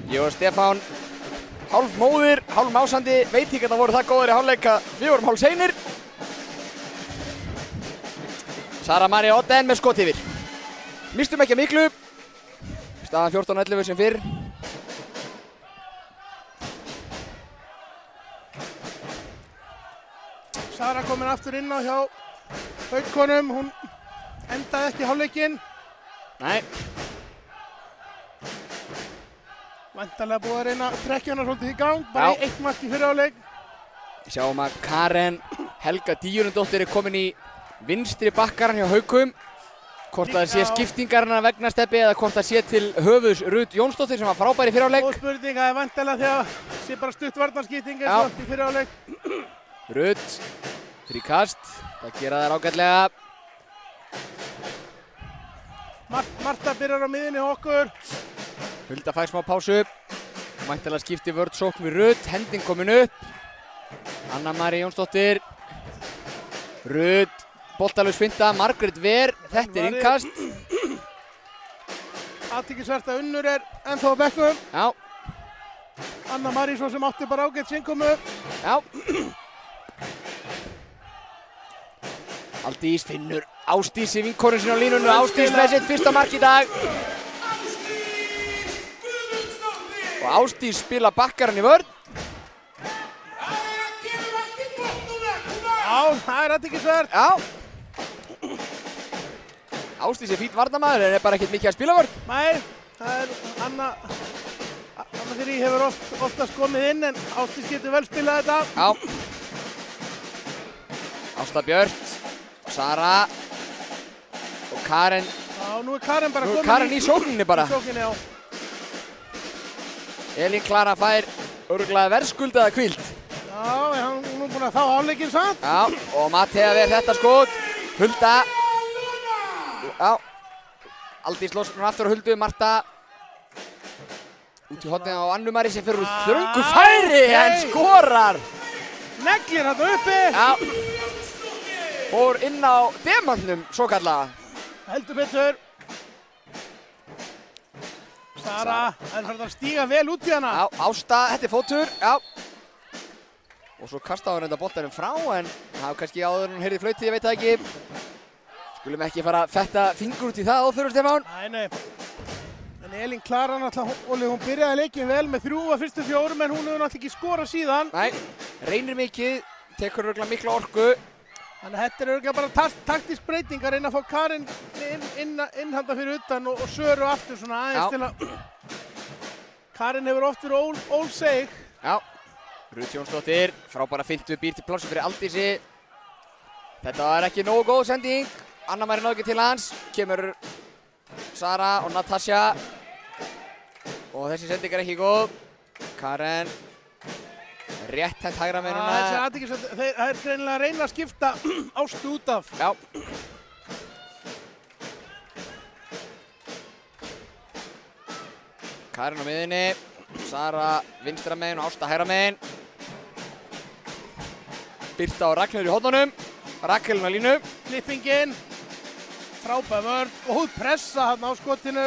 Ég og Stefán, hálf móðir, hálf másandi, veit ekki að það voru það góðir í hálfleika. Við vorum hálf seinir. Sara María Odden með skot yfir. Mistum ekki að miklu. Staðan 14-11 sem fyrr. Sara komin aftur inn á hjá Haukonum, hún endaði ekki hálfleikinn. Nei. Væntanlega búið að reyna að trekkja hana svolítið í gang, bara í 1 mark í fyrri hálfleik. Sjáum að Karen Helga Díunardóttir er komin í vinstri bakkaran hjá Haukum. Hvort það sé skiptingarna vegna steppi eða hvort það sé til höfuðs Rut Jónsdóttir sem var frábær í fyrri hálfleik. Góð spurning, það er væntanlega þegar sé bara stutt varnarskipting eins og í fyrri hálfleik. Rut, frí kast, það gera þær ágætlega. Marta byrjar á miðinni okkur. Hulda fær smá pásu. Væntanlega skipti vördsókn við Rut, hending komin upp. Anna María Jónsdóttir. Rut, boltalaus finta, Margrét Ver, þetta er innkast. Athyglisvert að Unnur er ennþá á bekknum. Já. Anna María svo sem átti bara ágætt innkomu. Já. Aldís finnur Ásdís í vinkonum sinni á línunni. Ásdís með sitt fyrsta mark í dag. Og Ásdís spila bakkaran í vörn. Já, það er athyglisvert. Já. Ásdís er fínn varnarmaður en er bara ekkert mikið að spila vörn. Nei, það er Anna Þyrí hefur oftast komið inn en Ásdís getur vel spilað þetta. Já. Ásta Björt, Sara og Karen. Já, nú er Karen bara komin Karen í sókninni bara. Í sókninni, já. Elín Klara fær örugglega verðskuldaða hvíld. Já, hún er búin að fá hálfleikinn samt. Já, og Mattea ver þetta skot. Hulda. Já. Aldís losnar aftur á Huldu, Marta. Út í hornið á Annu Mari sem fyrir úr þröngu færi en skorar. Neglir hann uppi. Já. Fór inn á demantnum, svo kallaða. Heldur betur. Sara, það er að stíga vel út í hana. Já, Ásta, þetta er fótur, já. Og svo kastaði hún enda boltanum frá, en það var kannski áður en hún heyrði flauti, ég veit það ekki. Skulum ekki fara að fetta fingur út í það áþurur, Stefán. Nei. En Elín Klara náttúrulega, hún byrjaði leikinn vel með 3 af fyrstu 4, en hún hefur náttúrulega ekki skorað síðan. Nei, reynir mikið, tekur örugglega mikla orku. Þannig að þetta er örugglega bara taktísk breyting að reyna að fá Karen innhanda fyrir utan og Söru aftur svona aðeins til að... Karen hefur oft verið ólseig. Já, Rut Jónsdóttir, frábæra fintu, býr til plássu fyrir Aldísi. Þetta var ekki nógu góð sending. Anna Mari náði ekki til hans, kemur Sara og Natasja. Og þessi sending er ekki góð. Karen. Rétt hægt hægra með núna. Það er greinilega að reyna að skipta Ástu út af. Já. Karen á miðinni, Sara vinstra megin og Ásta hægra megin. Birta og Ragnheiður í hornunum. Ragnheiður á línu. Klippingin. Frábær vörn. Góð pressa hann á skotinu.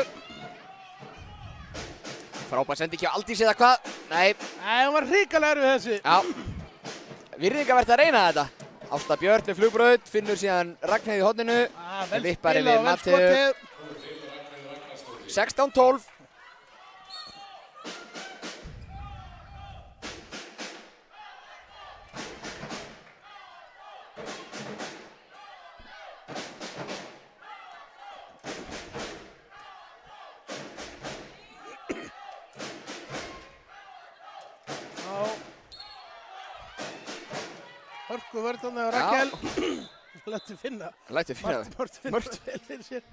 Frábær sendi ekki á Aldís eða hvað? Nei. Nei, hún var hrikalega erfið þessi. Já. Virðingavert að reyna þetta. Ásta Björn með flugbraut, finnur síðan Ragnheiður í horninu. Vel Vippari spilað við og vel Mattheu. skotið. 16-12. Hörku vörðan og Rakel. Lættu finna. Lættu finna það. Mörtu finna vel fyrir sér.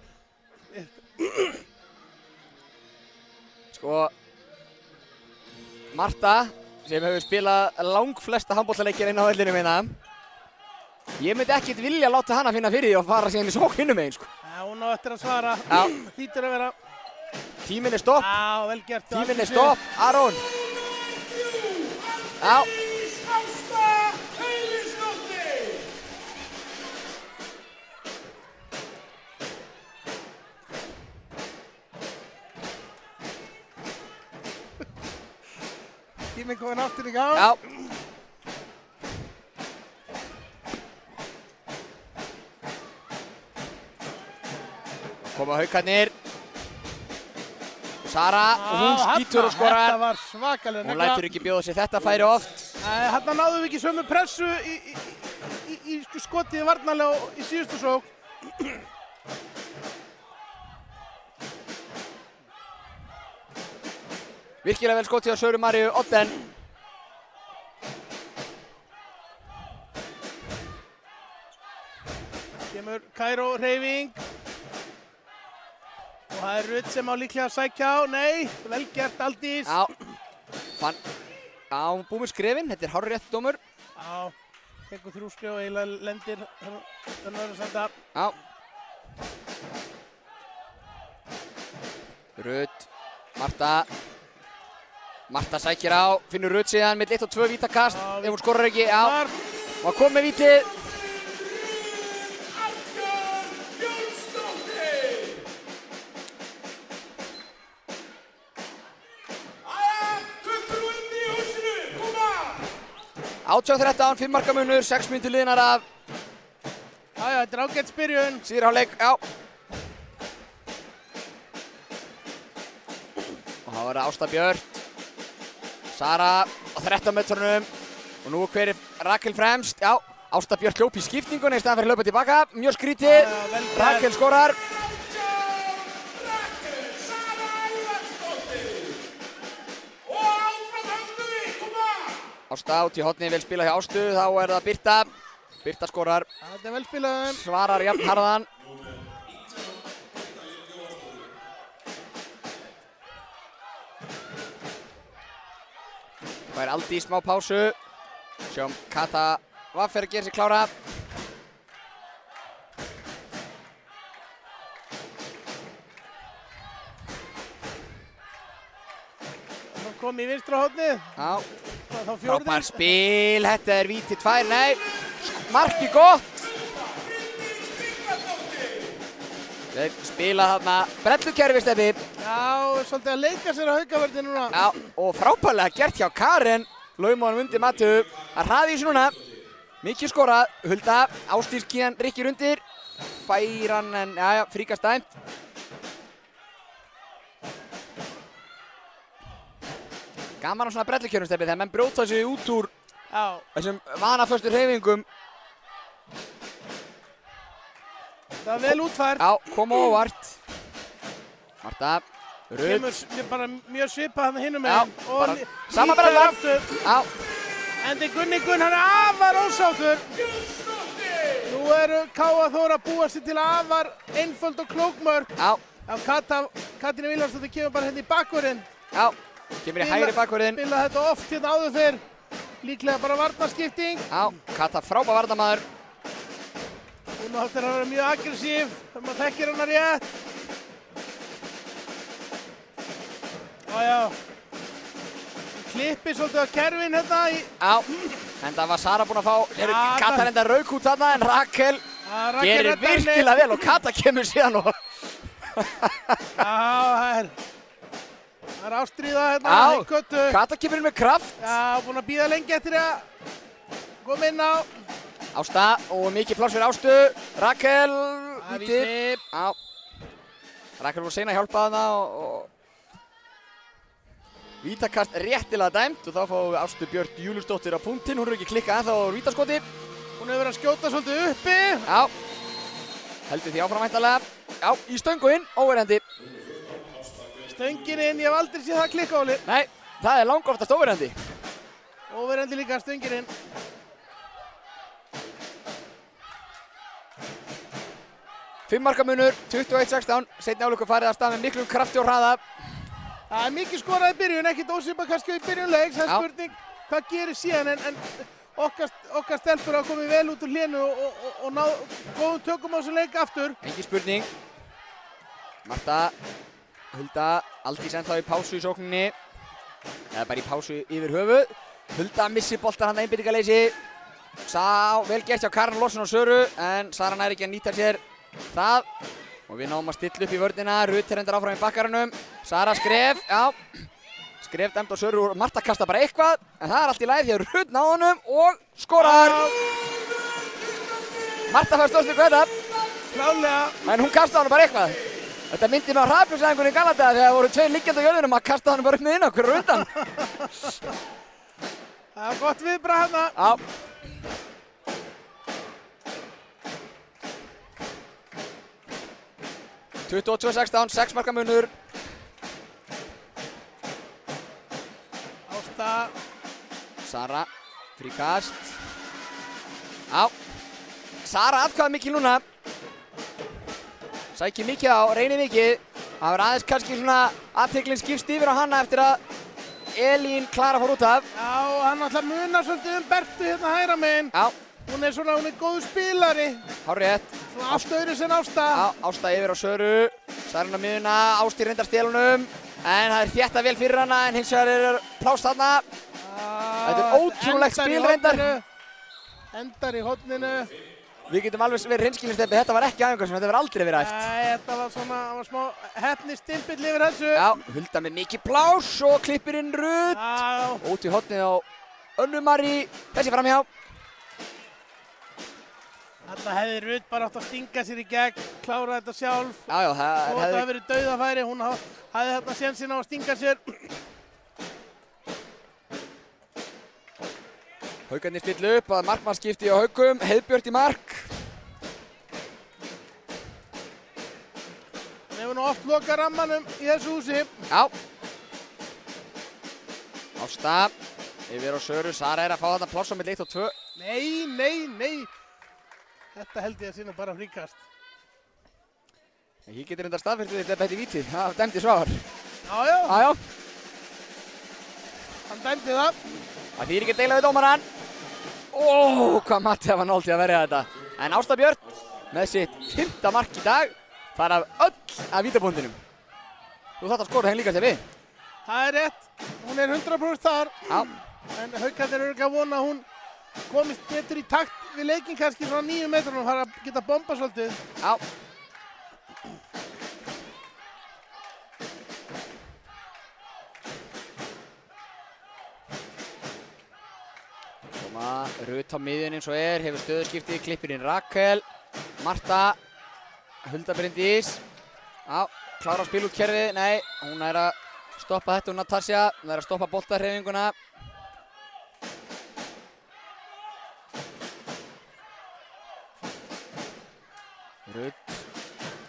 Sko, Marta, sem hefur spilað langflesta handboltaleikir inn á vellinu minna. Ég myndi ekkert vilja láta hana finna fyrir því og fara síðan í sókn hinum megin, sko. Já, hún á eftir að svara. Já. Hlýtur að vera. Tíminn er stopp. Já, vel gert. Tíminn er stopp. Aron. Já. Tíminn komin aftur í gang. Já. Koma haukarnir. Sara, og hún skýtur og skorar. Þetta var svakalega Hún lætur ekki bjóða sér þetta færi oft. Þarna náðum við ekki sömu pressu í skotið varnarlega í síðustu sókn. Virkilega vel skotið á Söru Maríu Odden. Kemur Kairó hreyfing. Og það er Rutt sem á líklega að sækja á. Nei, vel gert Aldís. Já, hún búið með skrefin, þetta er hárrétt dómur. Já, tekur 3 skref og eiginlega lendir þannig að senda. Já. Rutt, Marta sækir á, finnur Rutt síðan með 1 og 2 vítakast, ef hún skorar ekki, já. Og að koma með vítið. Átján 13, 5 marka munur, 6 mínútur liðnar af. Já, þetta er ágætt byrjun. Síðar hálfleik, já. Og þá er það Ásta Björt. Sara á 13 metrunum. Og nú hver er Rakel fremst, já. Ásta Björt hljóp í skiptingunni í staðan fyrir að hlaupa tilbaka. Mjög skrítið. Rakel skorar. Ásta út í horni, vel spila hjá Ástu, þá er það Birta. Birta skorar. Þetta er vel spilað. Svarar jafn harðan. Það er Aldi í smá pásu. Sjáum Kata Vaffer að gera sig klára. Það kom í vinstra hornið. Já. Frábær Frábær spil, þetta er víti 2, nei, marki gott. Þeir spila þarna brellukerfi, Steffi. Já, svolítið að leika sér á haukavörði núna. Já, og frábærlega gert hjá Karen. Lauma honum undir Matu. Það hraði í þessu núna. Mikið skorað, Hulda, Ásdís Kían rykkir undir. Færan en, já, fríkast dæmt. Gaman á svona brellukjörnum, Steffi, þegar menn brjóta sig út úr þessum vanaföstu hreyfingum. Það er vel útfært. Já, koma óvart. Marta, Rutt. Kemur bara mjög svipað hann hinum meginn. Já, bara sama brella. Já. Endi Gunni Gunn, hann er afar ósáttur. Nú eru K.A. Þór að búa sig til afar einföld og klókmörk. Já. Katrín Viljánsdóttir kemur bara hérna í bakvörðinn. Já. Kemur í hægri bakvörðinn. Spila þetta oft hérna áður fyrr. Líklega bara varnarskipting. Já, Kata frábær varnarmaður. Hún áttir að vera mjög aggressív, þegar maður þekkir hana rétt. Já. Klippi svolítið á kerfin hérna í... Já, en það var Sara búin að fá... Kata reynda rauk út þarna, en Rakel gerir virkilega vel og Kata kemur síðan og... Já, það er ástríða hérna í göttu. Kata kemur inn með kraft. Já, búin að bíða lengi eftir að koma inn á. Ásta og mikið pláss fyrir Ástu. Rakel, víti. Já. Rakel voru sena að hjálpa hana og vítakast réttilega dæmt og þá fáum við Ástu Björt Júlusdóttir á punktinn. Hún er ekki klikkað ennþá á vítaskoti. Hún hefur verið að skjóta svolítið uppi. Já. Heldur því áfram væntanlega. Já, í stöngu inn, óverjandi. Stöngin inn, ég hef aldrei séð það klikka, Óli. Nei, það er langoftast óverjandi. Óverjandi líka, stöngin inn. Fimm marka munur, 21-16. Seinni hálfleikur farið af stað með miklum krafti og hraða. Það er mikið skorað í byrjun, ekkert ósvipað kannski í byrjun leiks. Það er spurning hvað gerir síðan, en okkar stelpur hafa komið vel út úr hlénu og náð góðum tökum á þessu leik aftur. Engin spurning. Marta, Hulda, Aldís ennþá í pásu í sókninni. Eða bara í pásu yfir höfuð. Hulda missir boltan hann einbeitingarleysi. Vel gert hjá Karen Lórsson og Söru, en Sara nær ekki að nýta sér það. Og við náum að stilla upp í vörnina. Rutt er endar áfram í bakkaranum. Sara skref, já. skref dæmt á Söru og Marta kastar bara eitthvað, en það allt í lagi því að Rut náði honum og skorar. Marta fær stóðstöku þetta. Klálega. En hún kastaði honum bara eitthvað. Þetta myndi mig á hraðbrjóðsæfingunni í gamla daga þegar það voru 2 liggjandi á jörðinum að kastaði honum bara upp með inn á hverju undan. Það var gott viðbragð hérna. Já. (22-16), 6 marka munur. Ásta. Sara, fríkast. Já. Sara atkvæði mikið núna. Sækir mikið á, reynir mikið. Það var aðeins kannski svona athygling skipst yfir á hana eftir að Elín Klara fór út af. Já, hann ætlar munar svolítið Bertu hérna hægra megin. Já. Hún er góður spilari. Hárrétt. Svona allt öðru sem Ásta. Já, Ásta yfir á Söru. Sarinn á miðuna, Ásti reyndar stélunum. En það þétta vel fyrir hana, en hins vegar er pláss þarna. Þetta ótrúlegt spil reyndar. Endar í horninu. Við getum alveg verið hreinskilnisteppi, þetta var ekki æfingar sem þetta verið aldrei verið æft. Nei, þetta var var smá hefnistimpill yfir þessu. Já, Hulda með mikið pláss og klippir inn Rut. Já. Út í hornið á Önnu Marí, þessi framhjá. Þarna hefði Rut bara átt að stinga sér í gegn, klára þetta sjálf. Já, já, það hefði verið dauðafæri, hún hafði þarna sénsinn á að stinga sér. Haukarnir stillu upp að markmannsskipti á Haukum, Heiðbjört í mark. Hann hefur nú oft lokað rammanum í þessu húsi. Já. Ásta, yfir á Söru, Sara er að fá þarna pláss á milli 1 og 2. Nei, nei, nei. Þetta held ég að sé nú bara fríkast. Ég getur enda staðfært við þetta bætti vítið, það dæmdi Svavar. Já, já. Já, já. Hann dæmdi það. Það þýr ekki að deila við dómarann. Hvað Mattea var nólt í að verja þetta. En Ásta Björn með sitt 5. mark í dag, þar af öll af vítabúndinum. Þú þarft að skora henni líka til við. Það er rétt. Hún er 100% þar. Já. En Haukarnir eru ekki að vona að hún komist betur í takt við leikinn kannski frá 9 metrunum og fara að geta bomba svolítið. Já. Rut á miðjunni eins og hefur stöðuskipti, klippir inn Rakel, Marta, Hulda Bryndís. Já, klára að spila út kerfið, nei, hún er að stoppa þetta, Natasja, hún er að stoppa boltahreyfinguna. Rut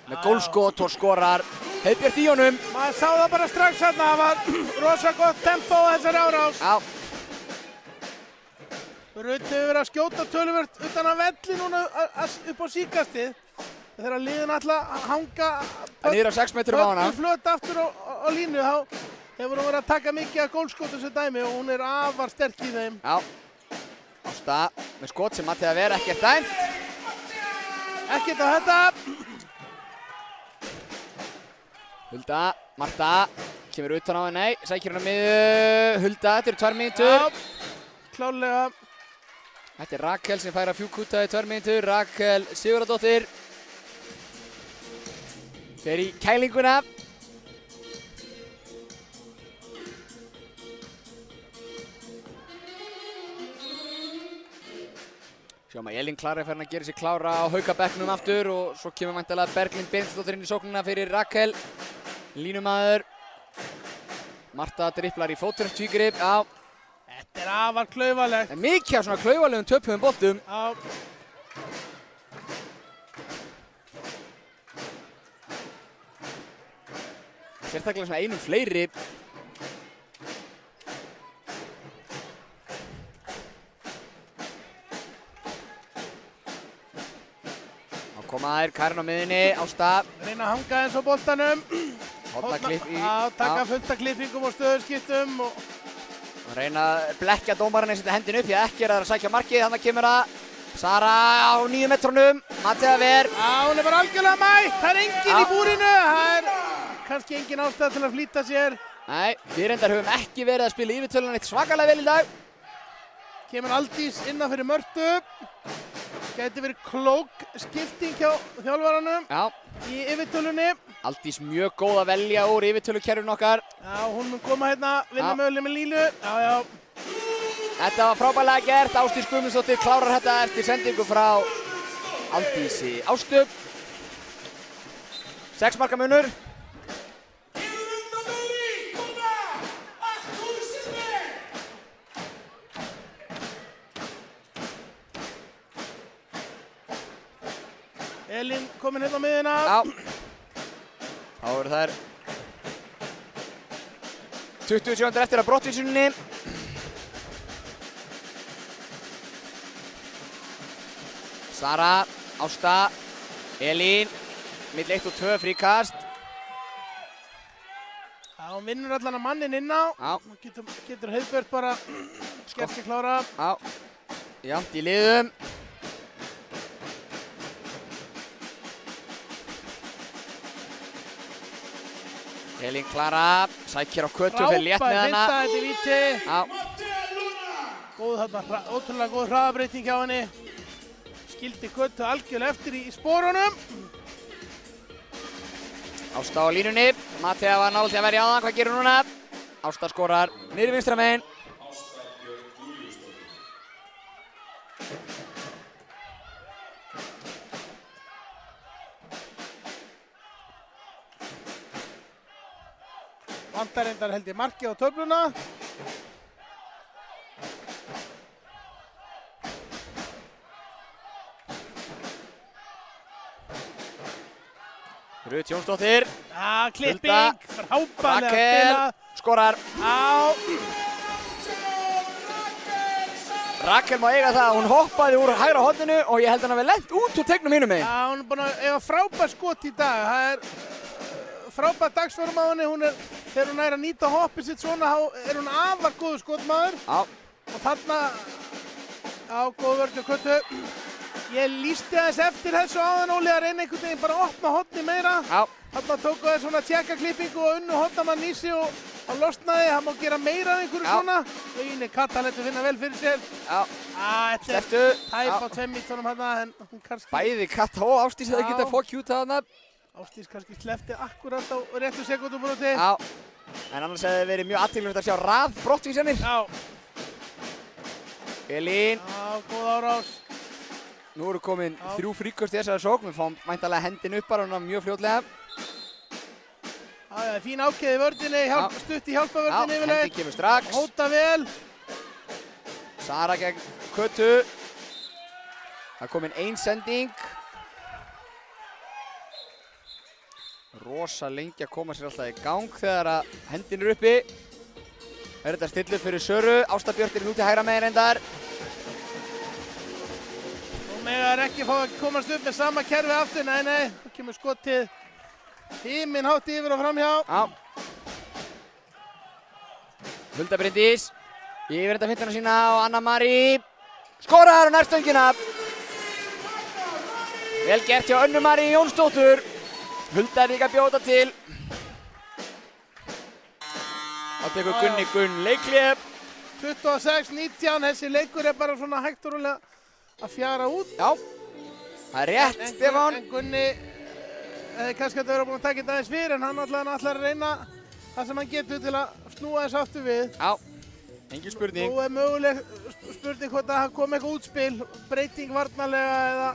með gólskot og skorar, Heiðbjört í honum. Maður sá það bara strax hérna, það var rosa gott tempo á þessari árás. Já. Rut hefur verið að skjóta töluvert utan að velli núna upp á síkastið. Þegar liðin ætla að hanga niður á 6 metrum á hana. Flöt aftur á línu, þá hefur hún verið að taka mikið af gólskotum sem dæmi og hún er afar sterk í þeim. Já. Ásta með skot sem Mattea verið ekkert dæmt. Ekkert á þetta. Hulda, Marta, kemur utan á henni, nei, sækir henni á miðju. Hulda, þetta eru 2 mínútur. Já, klárlega. Þetta er Rakel sem fær að fjúkúta í 2 mínútur. Rakel Sigurðardóttir fer í kælinguna. Sjáum að Elín Klara er farin að gera sér klára á Haukabekknum aftur og svo kemur væntanlega Berglind Benediktsdóttir inn í sóknina fyrir Rakel. Línumaður. Marta dribblar í fótverk-tvígrip. Já. Þetta er afar klaufalegt. En mikið af svona klaufalegum töpuðum boltum. Já. Sérstaklega svona einum fleiri. Þá koma þær, Karin á miðunni, Ásta. Reyna að hanga eins á boltanum. Hornaklipp í. Já, taka fullt af klippingum og stöðuskiptum og reyna að blekja dómarinn að setja hendin upp því að ekki er að sækja markið. Þannig kemur það. Sara á 9 metrunum. Mattea ver. Já, hún er bara algjörlega mætt. Það er enginn í búrinu. Það er kannski engin ástæða til að flýta sér. Nei, við reyndar höfum ekki verið að spila yfirtölunan eitt svakalega vel í dag. Kemur Aldís innan fyrir Mörtu. Gæti verið klók skipting hjá þjálfaranum í yfirtölunni. Aldís mjög góð að velja úr yfirtölukerfinu okkar. Já, hún mun koma hérna, vinna mögulega með línu. Já, já. Þetta var frábærlega gert. Ásdís Guðmundsdóttir klárar þetta eftir sendingu frá Aldísi Ástu. 6 marka munur. Elín komin hérna á miðuna. Já. Þá eru þær 20 sekúndur eftir að brottvísuninni. Sara, Ásta, Elín, milli 1 og 2 fríkast. Já, hún vinnur allan að mannin inn á. Já. Getur Heiðbjörn bara gert sig klára. Já, jafnt í liðum. Elín Klara, sækir á Kötu fyrir létt með hana. Frábær finta, þetta er víti. Já. Góð þarna, ótrúlega góð hraðabreyting hjá henni. Skildi Kötu algjörlega eftir í spórunum. Ásta á línunni. Mattea var nálægt í að verja á það. Hvað gerir hún núna? Ásta skorar niður vinstra megin. Vantar reyndar held ég markið á töfluna. Rut Jónsdóttir. Já, klipping. Frábærlega Rakel skorar. Já. Rakel má eiga það. Hún hoppaði úr hægra horninu og ég held hann að við lent út úr tegnum hinum megin. Já, hún er búin að eiga frábær skot í dag. Það er frábær dagsform á henni. Þegar hún er að nýta hoppið sitt svona, er hún afar góður skotmaður. Já. Og þarna, já, góð vörð hjá Kötu. Ég lýsti aðeins eftir þessu áðan, Óli, að reyna einhvern veginn bara að opna horni meira. Já. Þarna tóku þeir svona tjekkaklippingu og unnu hornamann í sig og losnaði. Það má gera meira af einhverju svona. Einu Kata lætur finna vel fyrir sér. Já. Þetta Slepptu. er tæp á 2 mínútunum hérna, en hún kannski... Bæði Kata og Ásdís hefði getað að fá kjúta þarna. Ásdís kannski sleppti akkurat á réttu sekúndubróti. Já. En annars hefði verið mjög athyglisvert að sjá rað brottvísanir. Já. Elín. Já, góð árás. Nú eru komin 3 fríköst í þessari sókn. Við fáum væntanlega hendin upp bara mjög fljótlega. Já, fín ákveð í vördinni, stutt í hjálpavördinni yfirleitt. Já, hendin kemur strax. Hóta vel. Sara gegn Kötu. Það er komin 1 sending. Rosa lengi að koma sér alltaf í gang þegar að hendin er uppi. Er þetta stilluð fyrir Söru. Ásta Björk er út í hægra megin reyndar. Megar ekki fá að komast upp með sama kerfi aftur, nei, það kemur skotið himinhátt yfir og framhjá. Já. Hulda Bryndís, yfir þetta fintana sína og Anna Marí skorar á nærstöngina. Vel gert hjá Önnu Marí Jónsdóttur. Hulda er líka að bjóta til. Þá tekur Gunni Gunn leikhlé. 26-19, þessi leikur er bara svona hægt og rólega að fjara út. Já, það er rétt, Stefán. En Gunni hefði kannski að vera búinn að taka þetta aðeins fyrir, en hann ætlar að reyna það sem hann getur til að snúa þess aftur við. Já, engin spurning. Nú er möguleg spurning hvort að það kom eitthvað útspil, breyting varnarlega eða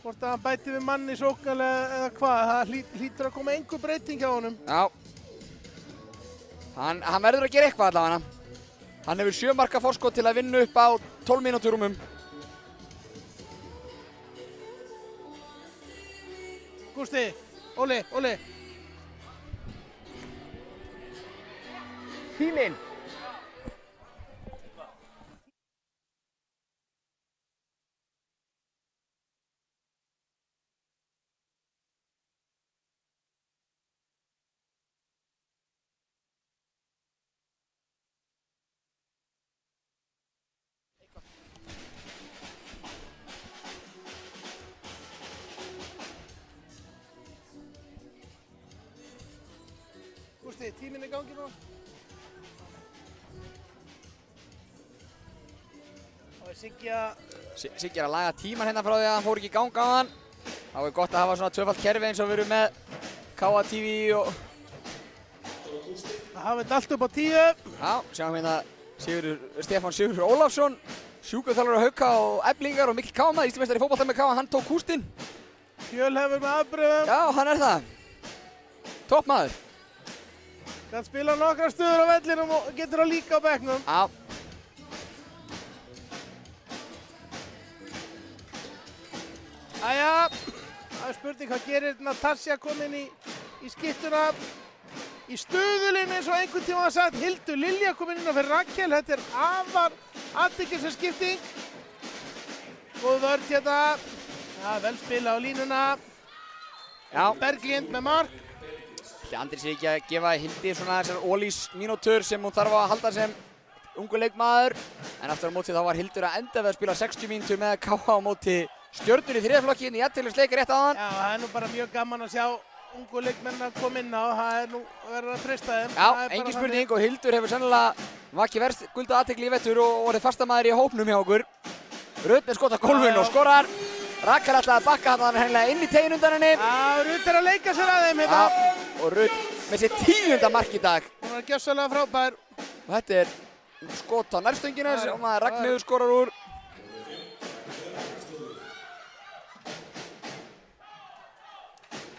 hvort að hann bæti við manni sóknarlega eða hvað. Það hlýtur að koma einhver breyting hjá honum. Já, hann verður að gera eitthvað allavega. Hann hefur 7 marka forskot til að vinna upp á 12 mínútur rúmum. Gústi, Óli. Tíminn. Gústi, tíminn er í gangi nú. Og Siggi Siggi er að laga tíman hérna frá því að hann fór ekki í gang á hann. Þá er gott að hafa svona tvöfalt kerfi eins og við erum með Káa TV og... Það hafa þetta allt upp á 10. Já, sjáum hérna Stefán Sigurður Ólafsson, sjúkraþjálfari Hauka og Eflingar og Mikkel Káma, Íslandsmeistari í fótbolta með Káa, hann tók kústinn. Fjölhefur með afbrigðum. Já, hann er það. Topp maður. Kann spila nokkrar stöður á vellinum og getur það líka á bekknum. Já. Æja, það er spurning hvað gerir Natasja komin í skyttuna. Í stuðulinn eins og einhvern tíma var sagt, Hildur Lilja komin inn á fyrir Rakel. Þetta er afar athyglisverð skipting. Góð vörn hérna. Já, vel spila á línuna. Já. Berglind með mark. Andri sér ekki að gefa Hildi svona þessar ólís mínútur sem hún þarf að halda sem ungu leikmaður. En aftur á móti þá var Hildur að enda við að spila 60 mínútur með Káa á móti Stjörnur í þriðaflokki í jafnteflisleik rétt áðan. Já, það er nú bara mjög gaman að sjá ungu leikmenn að koma inn á. Það er nú verið að treysta þeim. Já, engin spurning og Hildur hefur sennilega vakið verst gulda athygli í vetur og orðið fastamaður í hópnum hjá okkur. Rut með skot á gólfinu og skorar. Rakel ætlaði að bakka hann hennilega inn í tegin undan henni. Já, Rut er að leika sér að þeim hérna. Já, og Rut með sitt 10. mark í dag. Hún var gjörsamlega frábær. Og þetta er skot á nærstöngina sem að Ragnheiður skorar úr.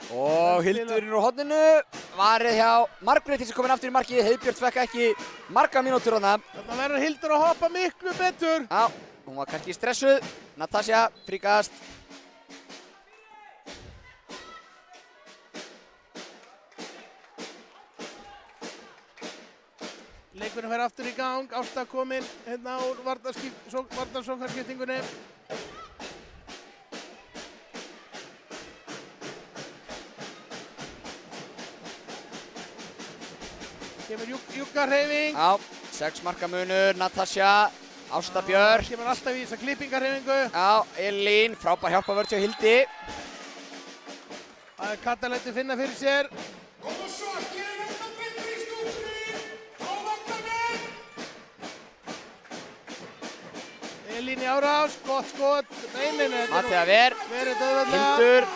Og Hildur inn úr horninu, varið hjá Margrét sem kominn aftur í markið. Heiðbjörn fekk ekki marga mínútur þarna. Þarna verður Hildur að hoppa miklu betur. Já, hún var kannski stressuð. Natasja fríkast. Leikurinn fer aftur í gang. Ásta kominn hérna úr varnarsóknarskiptingunni. Kemur júggarhreyfing. Já, 6 marka munur, Natasja, Ásta Björk. Kemur alltaf í þessa klippingarhreyfingu. Já, Elín, frábær hjálpavörð hjá Hildi. Það er Kata lætur finna fyrir sér. Elín í árás, gott skot. Nei. Mattea Ver, Hildur.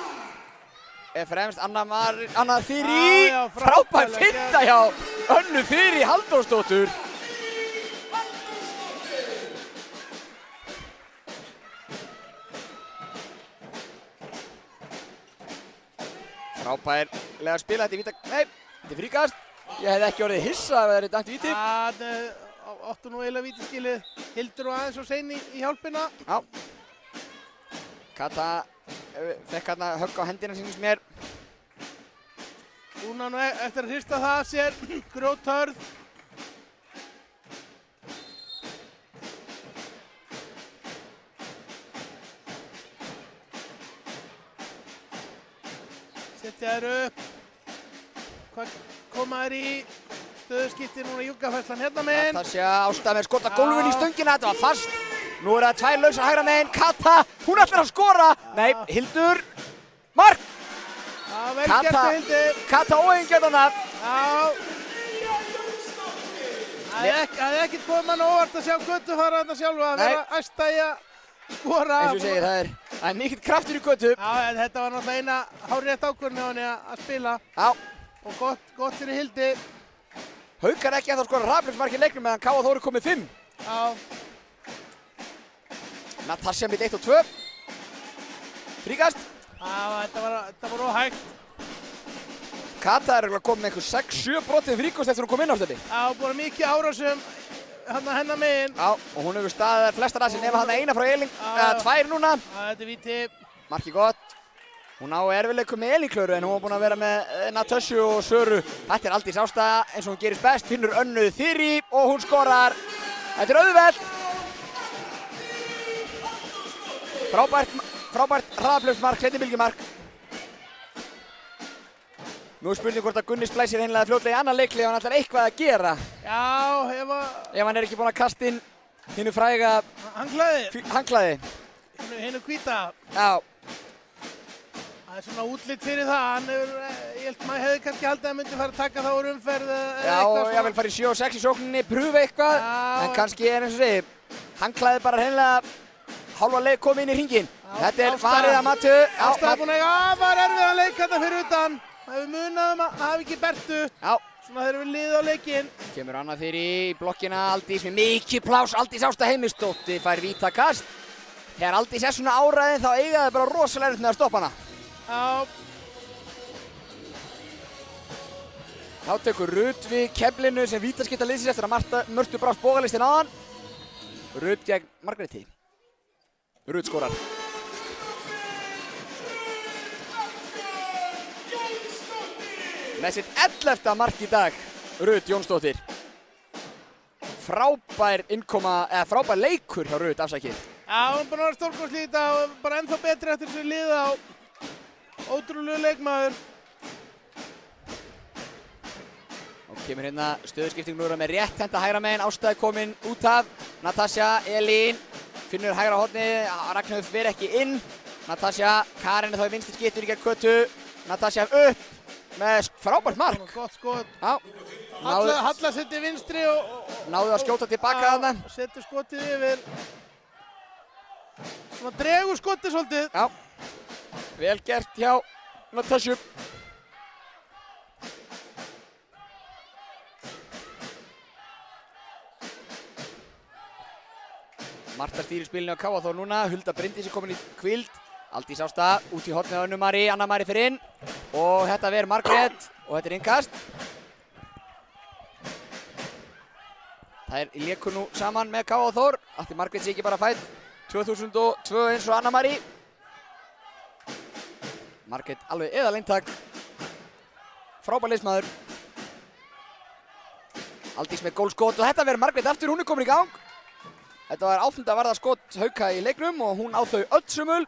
Er fremst Anna Þyrí, frábær finta hjá Önnu Þyrí Halldórsdóttur. Frábærlega spila, þetta er víta, nei, þetta er fríkast. Ég hefði ekki orðið hissa ef það er dæmt víti. Það áttu nú eiginlega vítaskilið. Hildur og aðeins og sein í hjálpina. Já. Kata fekk hérna högg á hendina sínist mér. Núna nú eftir að hrista það af sér, grjóthörð. Setja þær upp. Hvað koma þær í? Stöðuskipti núna júggafærslan hérna meginn. Natasja, Ásta með skot á gólfinu í stöngina, þetta var fast. Nú er það 2 lausar hægra meginn, Kata, hún ætlar að skora. Nei, Hildur, mark! Já, vel gert að Hildur. Kata óeigingjarn hana. Já. Það er ekkert komið mann óvart að sjá Götu fara þarna sjálfa að vera æsta í að skora. Eins og segir, það er mikill kraftur í Götu. Já, en þetta var náttúrulega eina hárrétt ákvörðun hjá henni að spila. Já. Og gott fyrir Hildi. Haukar ekki ennþá skora hraðflautsmark í leiknum meðan Káa Þóru komið 5. Já. Natasja með 1 og 2. Fríkast. Já, þetta var óhægt. Kata er komið með einhver 6-7 brotið fríkast eftir hún kom inn á stöndi. Já, búin mikið árásum hennar meginn. Já, og hún hefur staðið flestar að sér nema hann eina frá Elín, eða 2 núna. Já, þetta er víti. Markið gott. Hún á erfiðleikum með Elín Klöru en hún var búin að vera með Natasju og Söru. Þetta er Aldís Ásta eins og hún gerist best, finnur Önnu Þyrí og hún skorar. Þetta er auðvelt. Frábært hraðaflautsmark, seinni bylgjumark. Nú er spurning hvort að Gunni splæsir hreinlega fljótlega í annan leikli ef hann ætlar eitthvað að gera. Já, ef hann er ekki búinn að kasta inn hinnu fræga handklæði. Hinnu hvíta. Já. Það er svona útlit fyrir það. Ég held maður hefði kannski haldið að hann myndi fara að taka það úr umferð eða eitthvað svona. Já, ég vil fara í 7 og 6 í sókninni, pröfa eitthvað. En kannski er eins og segi, handklæði bara hreinlega hálfa komið inn í hringinn. Þetta er farið að Mattu. Ásta er búinn að eiga afar erfiðan leik þetta fyrir utan. Það hefur munað að hafa ekki Bertu. Já. Svona þeir eru liðið á leikinn. Kemur Anna Þyri í blokkina, Aldís með mikið plás, Aldís Ásta Heimisdóttir fær vítakast. Þegar Aldís svona áræðin þá eiga það bara rosalega með að stoppa hana. Já. Þá tekur Rut við keflinu sem vítaskipta liðsins eftir að Mörtu brást bógalistin aðan. Rut gegn Margréti. Rut skorar. Með sitt 11. mark í dag, Rut Jónsdóttir. Frábær frábær leikur hjá Rut, afsakið. Já, hún er búin að vera stórkostleg í þetta og bara ennþá betri eftir þessu liða á ótrúlegu leikmaður. Og kemur hérna stöðuskipting núna með rétt henda hægra megin, Ásta er komin út af. Natasja, Elín, finnur hægra hornið, Ragnhildur fer ekki inn. Natasja, Karen er þá í vinstri skiptur í gegn Kötu. Natasja upp með frábært mark. Gott skot. Já. Halla setti vinstri og náðu að skjóta tilbaka þarna. Setti skotið yfir. Svona dregur skotið svolítið. Já. Vel gert hjá Natasju. Marta stýrir spilinu á Káaþór núna, Hulda Bryndís er komin í kvild. Aldís Ásta út í hornið á Önnu Mari, Anna Mari fyrir inn. Og þetta ver Margrét og þetta er innkast. Það er í leikur nú saman með Káaþór, af því Margrét sé ekki bara fædd 2002 eins og Anna Mari. Margrét alveg eðal eintak. Frábær liðsmaður. Aldís með gólskot og þetta ver Margrét aftur, hún er komin í gang. Þetta var 8. varða skot Hauka í leiknum og hún á þau öll sumul.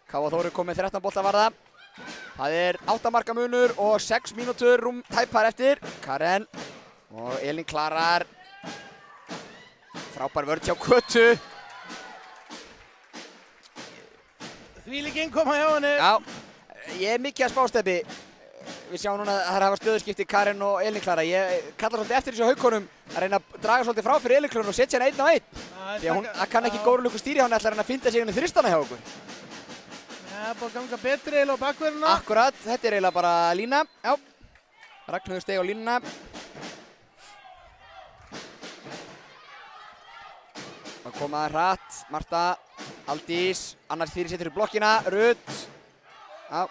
Káaþór er komið 13 bolta varða. Það er 8 marka munur og 6 mínútur tæpar eftir. Karen og Elín klarar. Frábær vörn hjá Kötu. Þvílík innkoma hjá henni. Já, ég er mikið að spásteppi. Við sjáum núna að það hafa stöðuskipti Karen og Elín Klara. Ég kallar svolítið eftir þessu Haukunum að reyna að draga svolítið frá fyrir Elín Klara og setja henni 1 á 1. Því að hún kann ekki góðrulegu stýri, hún ætlar henni að finna sig inn í þristana hjá okkur. Það er búin að ganga betri eiginlega á bakverðina. Akkurat, þetta er eiginlega bara lína. Já, Ragnhildur steig á línuna. Það komaði hratt, Marta, Aldís, Anna Þyri setur í blokkina, Rut. Já.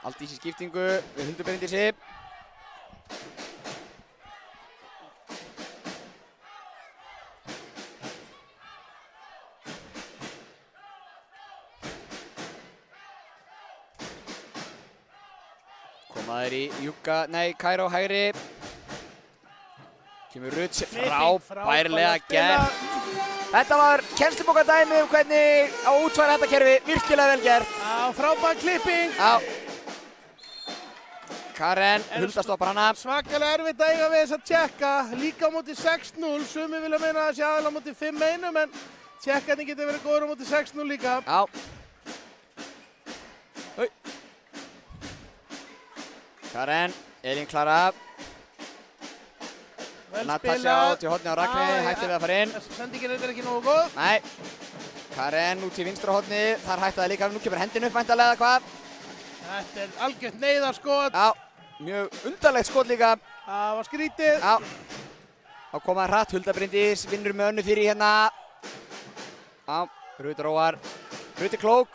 Aldís í skiptingu við Huldu Bryndísi. Komaður í Kæró hægri. Kemur Rut, frábærlega gert. Þetta var kennslubókardæmi hvernig á útfæra þetta kerfi, virkilega vel gert. Já, frábær klipping. Já. Karen, Hulda stoppar hana. Svakalega erfitt að eiga við þess að tjekka, líka á móti 6-0, sumi vilja meina að það sé aðeins á móti 5-1, en tjekkarnir getur verið góður á móti 6-0 líka. Já. Karen, Elín Klara. Natasja út í hornið á Ragnhildi, hætti við að fara inn. Sendingin er ekki nógu góð. Nei. Karen út í vinstra hornið, þar hætti það líka, nú kemur hendin upp væntanlega eða hvað. Þetta er algjört neyðarskot. Já, mjög undarlegt skot líka. Það var skrítið. Já. Þá komaði hratt, Hulda Bryndís, vinnur með Önnu Þyri hérna. Já, Rut róar. Rut er klók.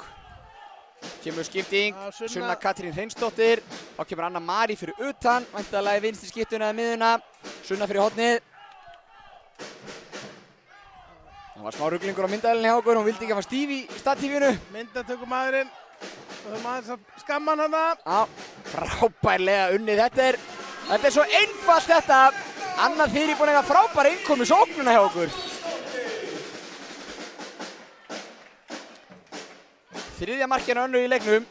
Kemur skipting, Sunna Katrín Hreinsdóttir. Þá kemur Anna Mari fyrir utan, væntanlega í vinstri skiptuna eða miðuna. Sunna fyrir hornið. Það var smá ruglingur á myndavélinni hjá okkur, hún vildi ekki hafa stíf í statífinu. Myndatökumaðurinn. Og þau maður að skamma hann hana. Já, frábærlega unnið. Þetta er svo einfalt þetta. Anna Þyri búin að eiga frábæra innkomu í sóknuna hjá okkur. Þriðja markinu Önnu í leiknum.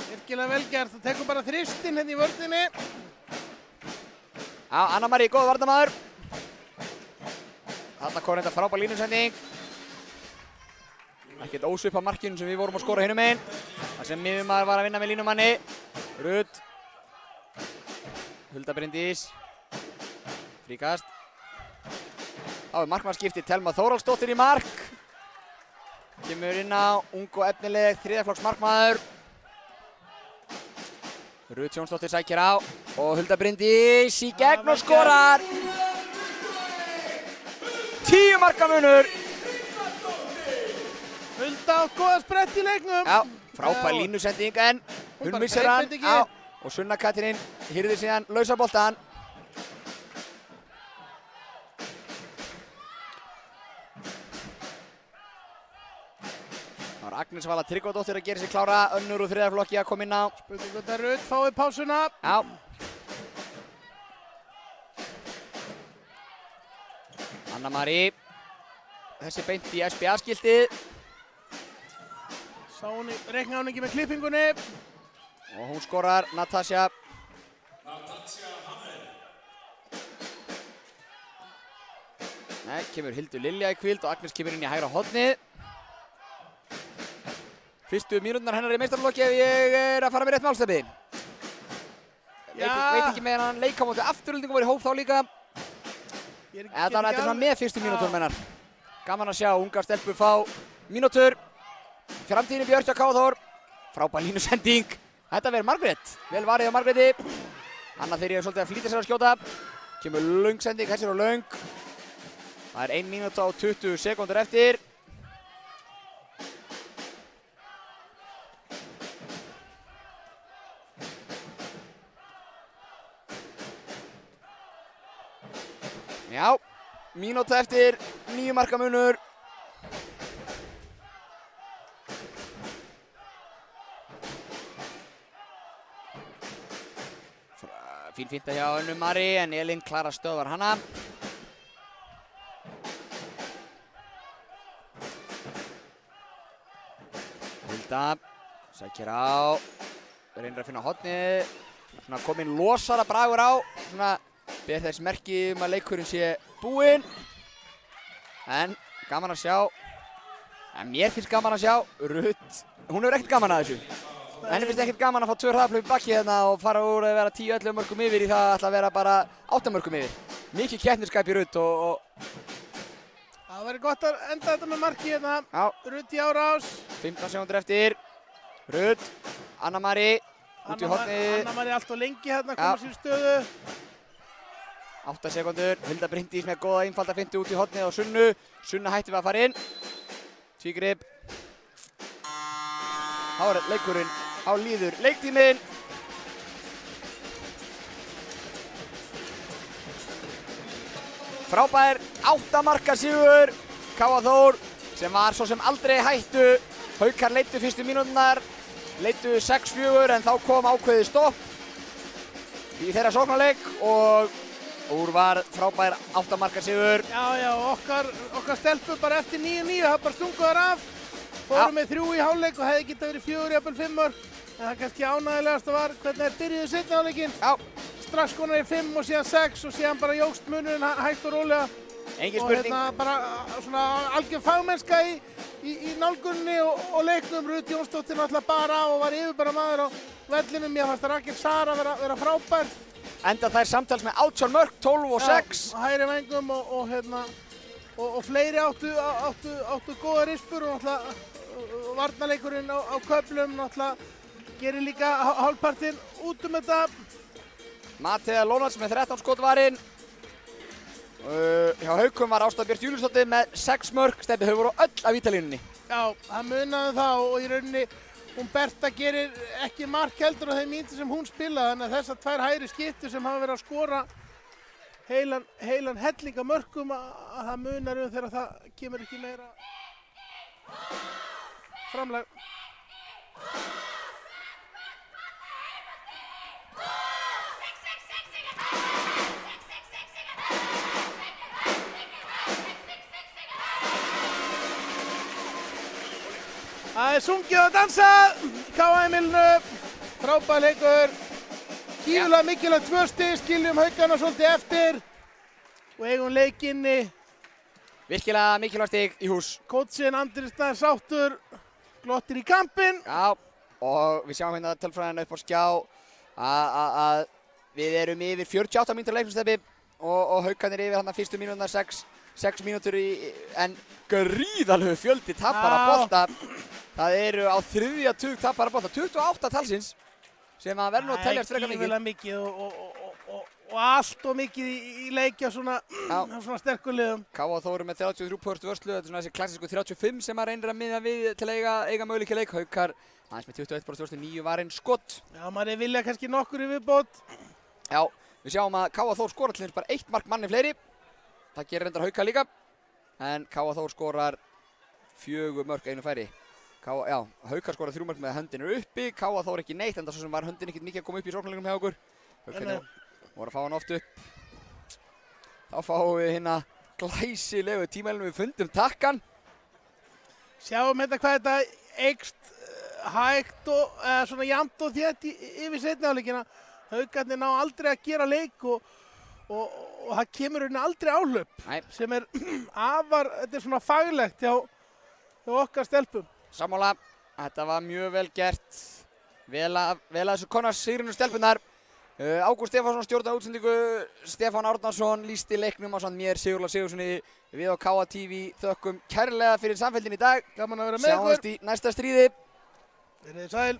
Virkilega vel gert. Það tekur bara þristinn hérna í vörninni. Já, Anna Mari, góð varnarmaður. Þarna kom þetta frábær línusending. Ekkert ósvipað markinu sem við vorum að skora hinum megin. Það sem miðjumaður var að vinna með línumanni. Rut. Hulda Bryndís. Fríkast. Þá er markmannsskipti Telma Þórólfsdóttir í mark. Kemur inn á, ung og efnileg, þriðjaflokks markmaður. Rut Jónsdóttir sækir á og Hulda Bryndís í gegn og skorar. 10 marka munur. Hulda á góða sprett í leiknum. Já, frábær línusending en hún missir hann. Já, og Sunna Katrín hirðir síðan lausa boltan. Það var Agnes Vala Tryggvadóttir að gera sig klára, önnur úr þriðjaflokki að koma inn á. Spurning hvort að Rut fái pásuna. Já. Anna-Mari, þessi beint í SBA-skiltið. Reiknaði hún ekki með klippingunni. Og hún skorar, Natasja. Nei, kemur Hildur Lilja í kvild og Agnes kemur inn í hægra hornið. Fyrstu mínúturnar hennar í meistaraflokki ef ég er að fara með rétt málstefni. Veit ekki með hann leik á móti Afturöldingu var í hóp þá líka. Þetta er svona með fyrstu mínúturum hennar. Gaman að sjá ungar stelpur fá mínútur. Framtíðinni Björk hjá Káþór. Frábær línusending. Þetta verður Margrét. Vel varið á Margréti. Anna þegar ég er svolítið að flýta sér að skjóta. Kemur löng sending, hessir og löng. Það er 1 mínúta og 20 sekúndur eftir. Já, mínúta eftir, 9 marka munur. Fín finta hjá Önnu-Mari en Elín Klara stöðvar hana. Hulda sækir á, reynir að finna hornið. Svona kominn losara bragur á. Svona ber þess merki að leikurinn sé búinn. En gaman að sjá. En mér finnst gaman að sjá Rut. Hún hefur ekkert gaman að þessu. Henni finnst ekkert gaman að fá 2 hraðaplöf í bakki hérna og fara úr að vera 10-11 mörkum yfir í það að ætla að vera bara 8 mörkum yfir. Mikið keppnisskap í Rut og... Það verður gott að enda þetta með marki hérna. Já. Rut í árás. 15 sekúndur eftir. Rut, Anna-Mari, út í hornið. Anna-Mari alltof lengi hérna, koma sér í stöðu. 8 sekúndur, Hulda Bryndís með góða einfalda fintu út í hornið og Sunnu. Sunna hætti við að fara inn. Tvígrip. Þá er leikurinn á líður leiktíminn. Frábær 8 marka sigur Káþór sem var svo sem aldrei hættu. Haukar leiddu fyrstu mínúturnar, leiddu 6-4 en þá kom ákveðið stopp í þeirra sóknarleik og úr var frábær 8 marka sigur. Já, okkar stelpur bara eftir 9-9, það bara stungu þar af. Fórum með 3 í hálfleik og hefði getað verið 4, jafnvel 5 mörk. En það kannski ánægilegast var hvernig þeir byrjuðu seinni hálfleikinn. Já. Strax konar í 5 og síðan 6 og síðan bara jógst munurinn hægt og rólega. Engin spurning. Og hérna bara svona algjör fagmennska í nálgunni og leiknum. Rut Jónsdóttir náttúrulega bara og var yfirbara maður á vellinum. Mér fannst Rakel Sara vera frábær. Enda þær samtals með 18 mörk, 12 og 6. Já, hægri vængum og fleiri áttu góða rispur og náttúrulega varnarleikurinn á köflum náttúrulega gerir líka hálfpartinn út þetta. Mathea Lónats með 13 skotvarinn. Hjá Haukum var Ásta Björt Júliusdóttir með 6 mörk. Stebbi, þau voru öll af vítalínunni. Já, það munaði það og í rauninni hún Berta gerir ekki mark heldur á þeim mínútum sem hún spilaði. Þannig að þessar 2 hægri skyttur sem hafa verið að skora heilan helling af mörkum að það munar þegar það kemur ekki meira framlag. Það er sungið og dansað í KA-heimilinu, frábær leikur, gífurlega mikilvægt 2 stig, skiljum Haukana svolítið eftir og eigum leik inni. Virkilega mikilvægt stig í hús. Kótsinn Andri Snær sáttur, glottir í kampinn. Já, og við sjáum hérna tölfræðina upp á skjá að við erum yfir 48 mínútur leiknum, Stebbi. og haukarnir yfir hann að fyrstu mínúturnar 6 mínútur en gríðalegu fjöldi tapara bolta. Það eru á þriðja tug tapara bolta, 28 talsins sem að verður nú að teljast frekar mikið. Það er mikið og allt og mikið í leikja svona sterkur liðum. K.A. Þór með 33% vörslu, þetta er svona þessi klassísku 35 sem maður reynir að miða við til að eiga möguleika leik. Haukar aðeins með 21% vörslu, 9 varinn skott. Já, maður vilja kannski nokkur í viðbót. Já, við sjáum að K.A. Þór skorar til þess bara 1 mark manni fleiri. Það gerir reyndar Haukar líka. En K.A. Þór skorar 4 mörk einu færi. Haukar skorar 3 mörk með höndinu uppi. K.A. Þór ekki neitt, en það svo sem var höndin ekkert mikið að koma upp í sóknarleikunum hjá okkur. Haukarnir voru að fá hann oft upp. Þá fáum við hérna glæsilegu tímælum við fundum takkan. Sjáum hérna hvað þetta eykst hægt og svona jafnt og þétt yfir seinni hálfleikina. Haukarnir ná aldrei að gera leik og það kemur hérna aldrei áhlaup. Nei. Sem þetta er svona faglegt hjá okkar stelpum. Sammála, þetta var mjög vel gert. Vel að þessu konar sigrinu stelpunar. Ágúst Stefánsson stjórnaði útsendingu, Stefán Árnason lýsti leiknum ásamt mér, Sigurlás Sigurðssoni. Við á K.A. TV þökkum kærlega fyrir samfélgin í dag. Gaman að vera með ykkur. Sjáumst í næsta stríði. Verið sæl.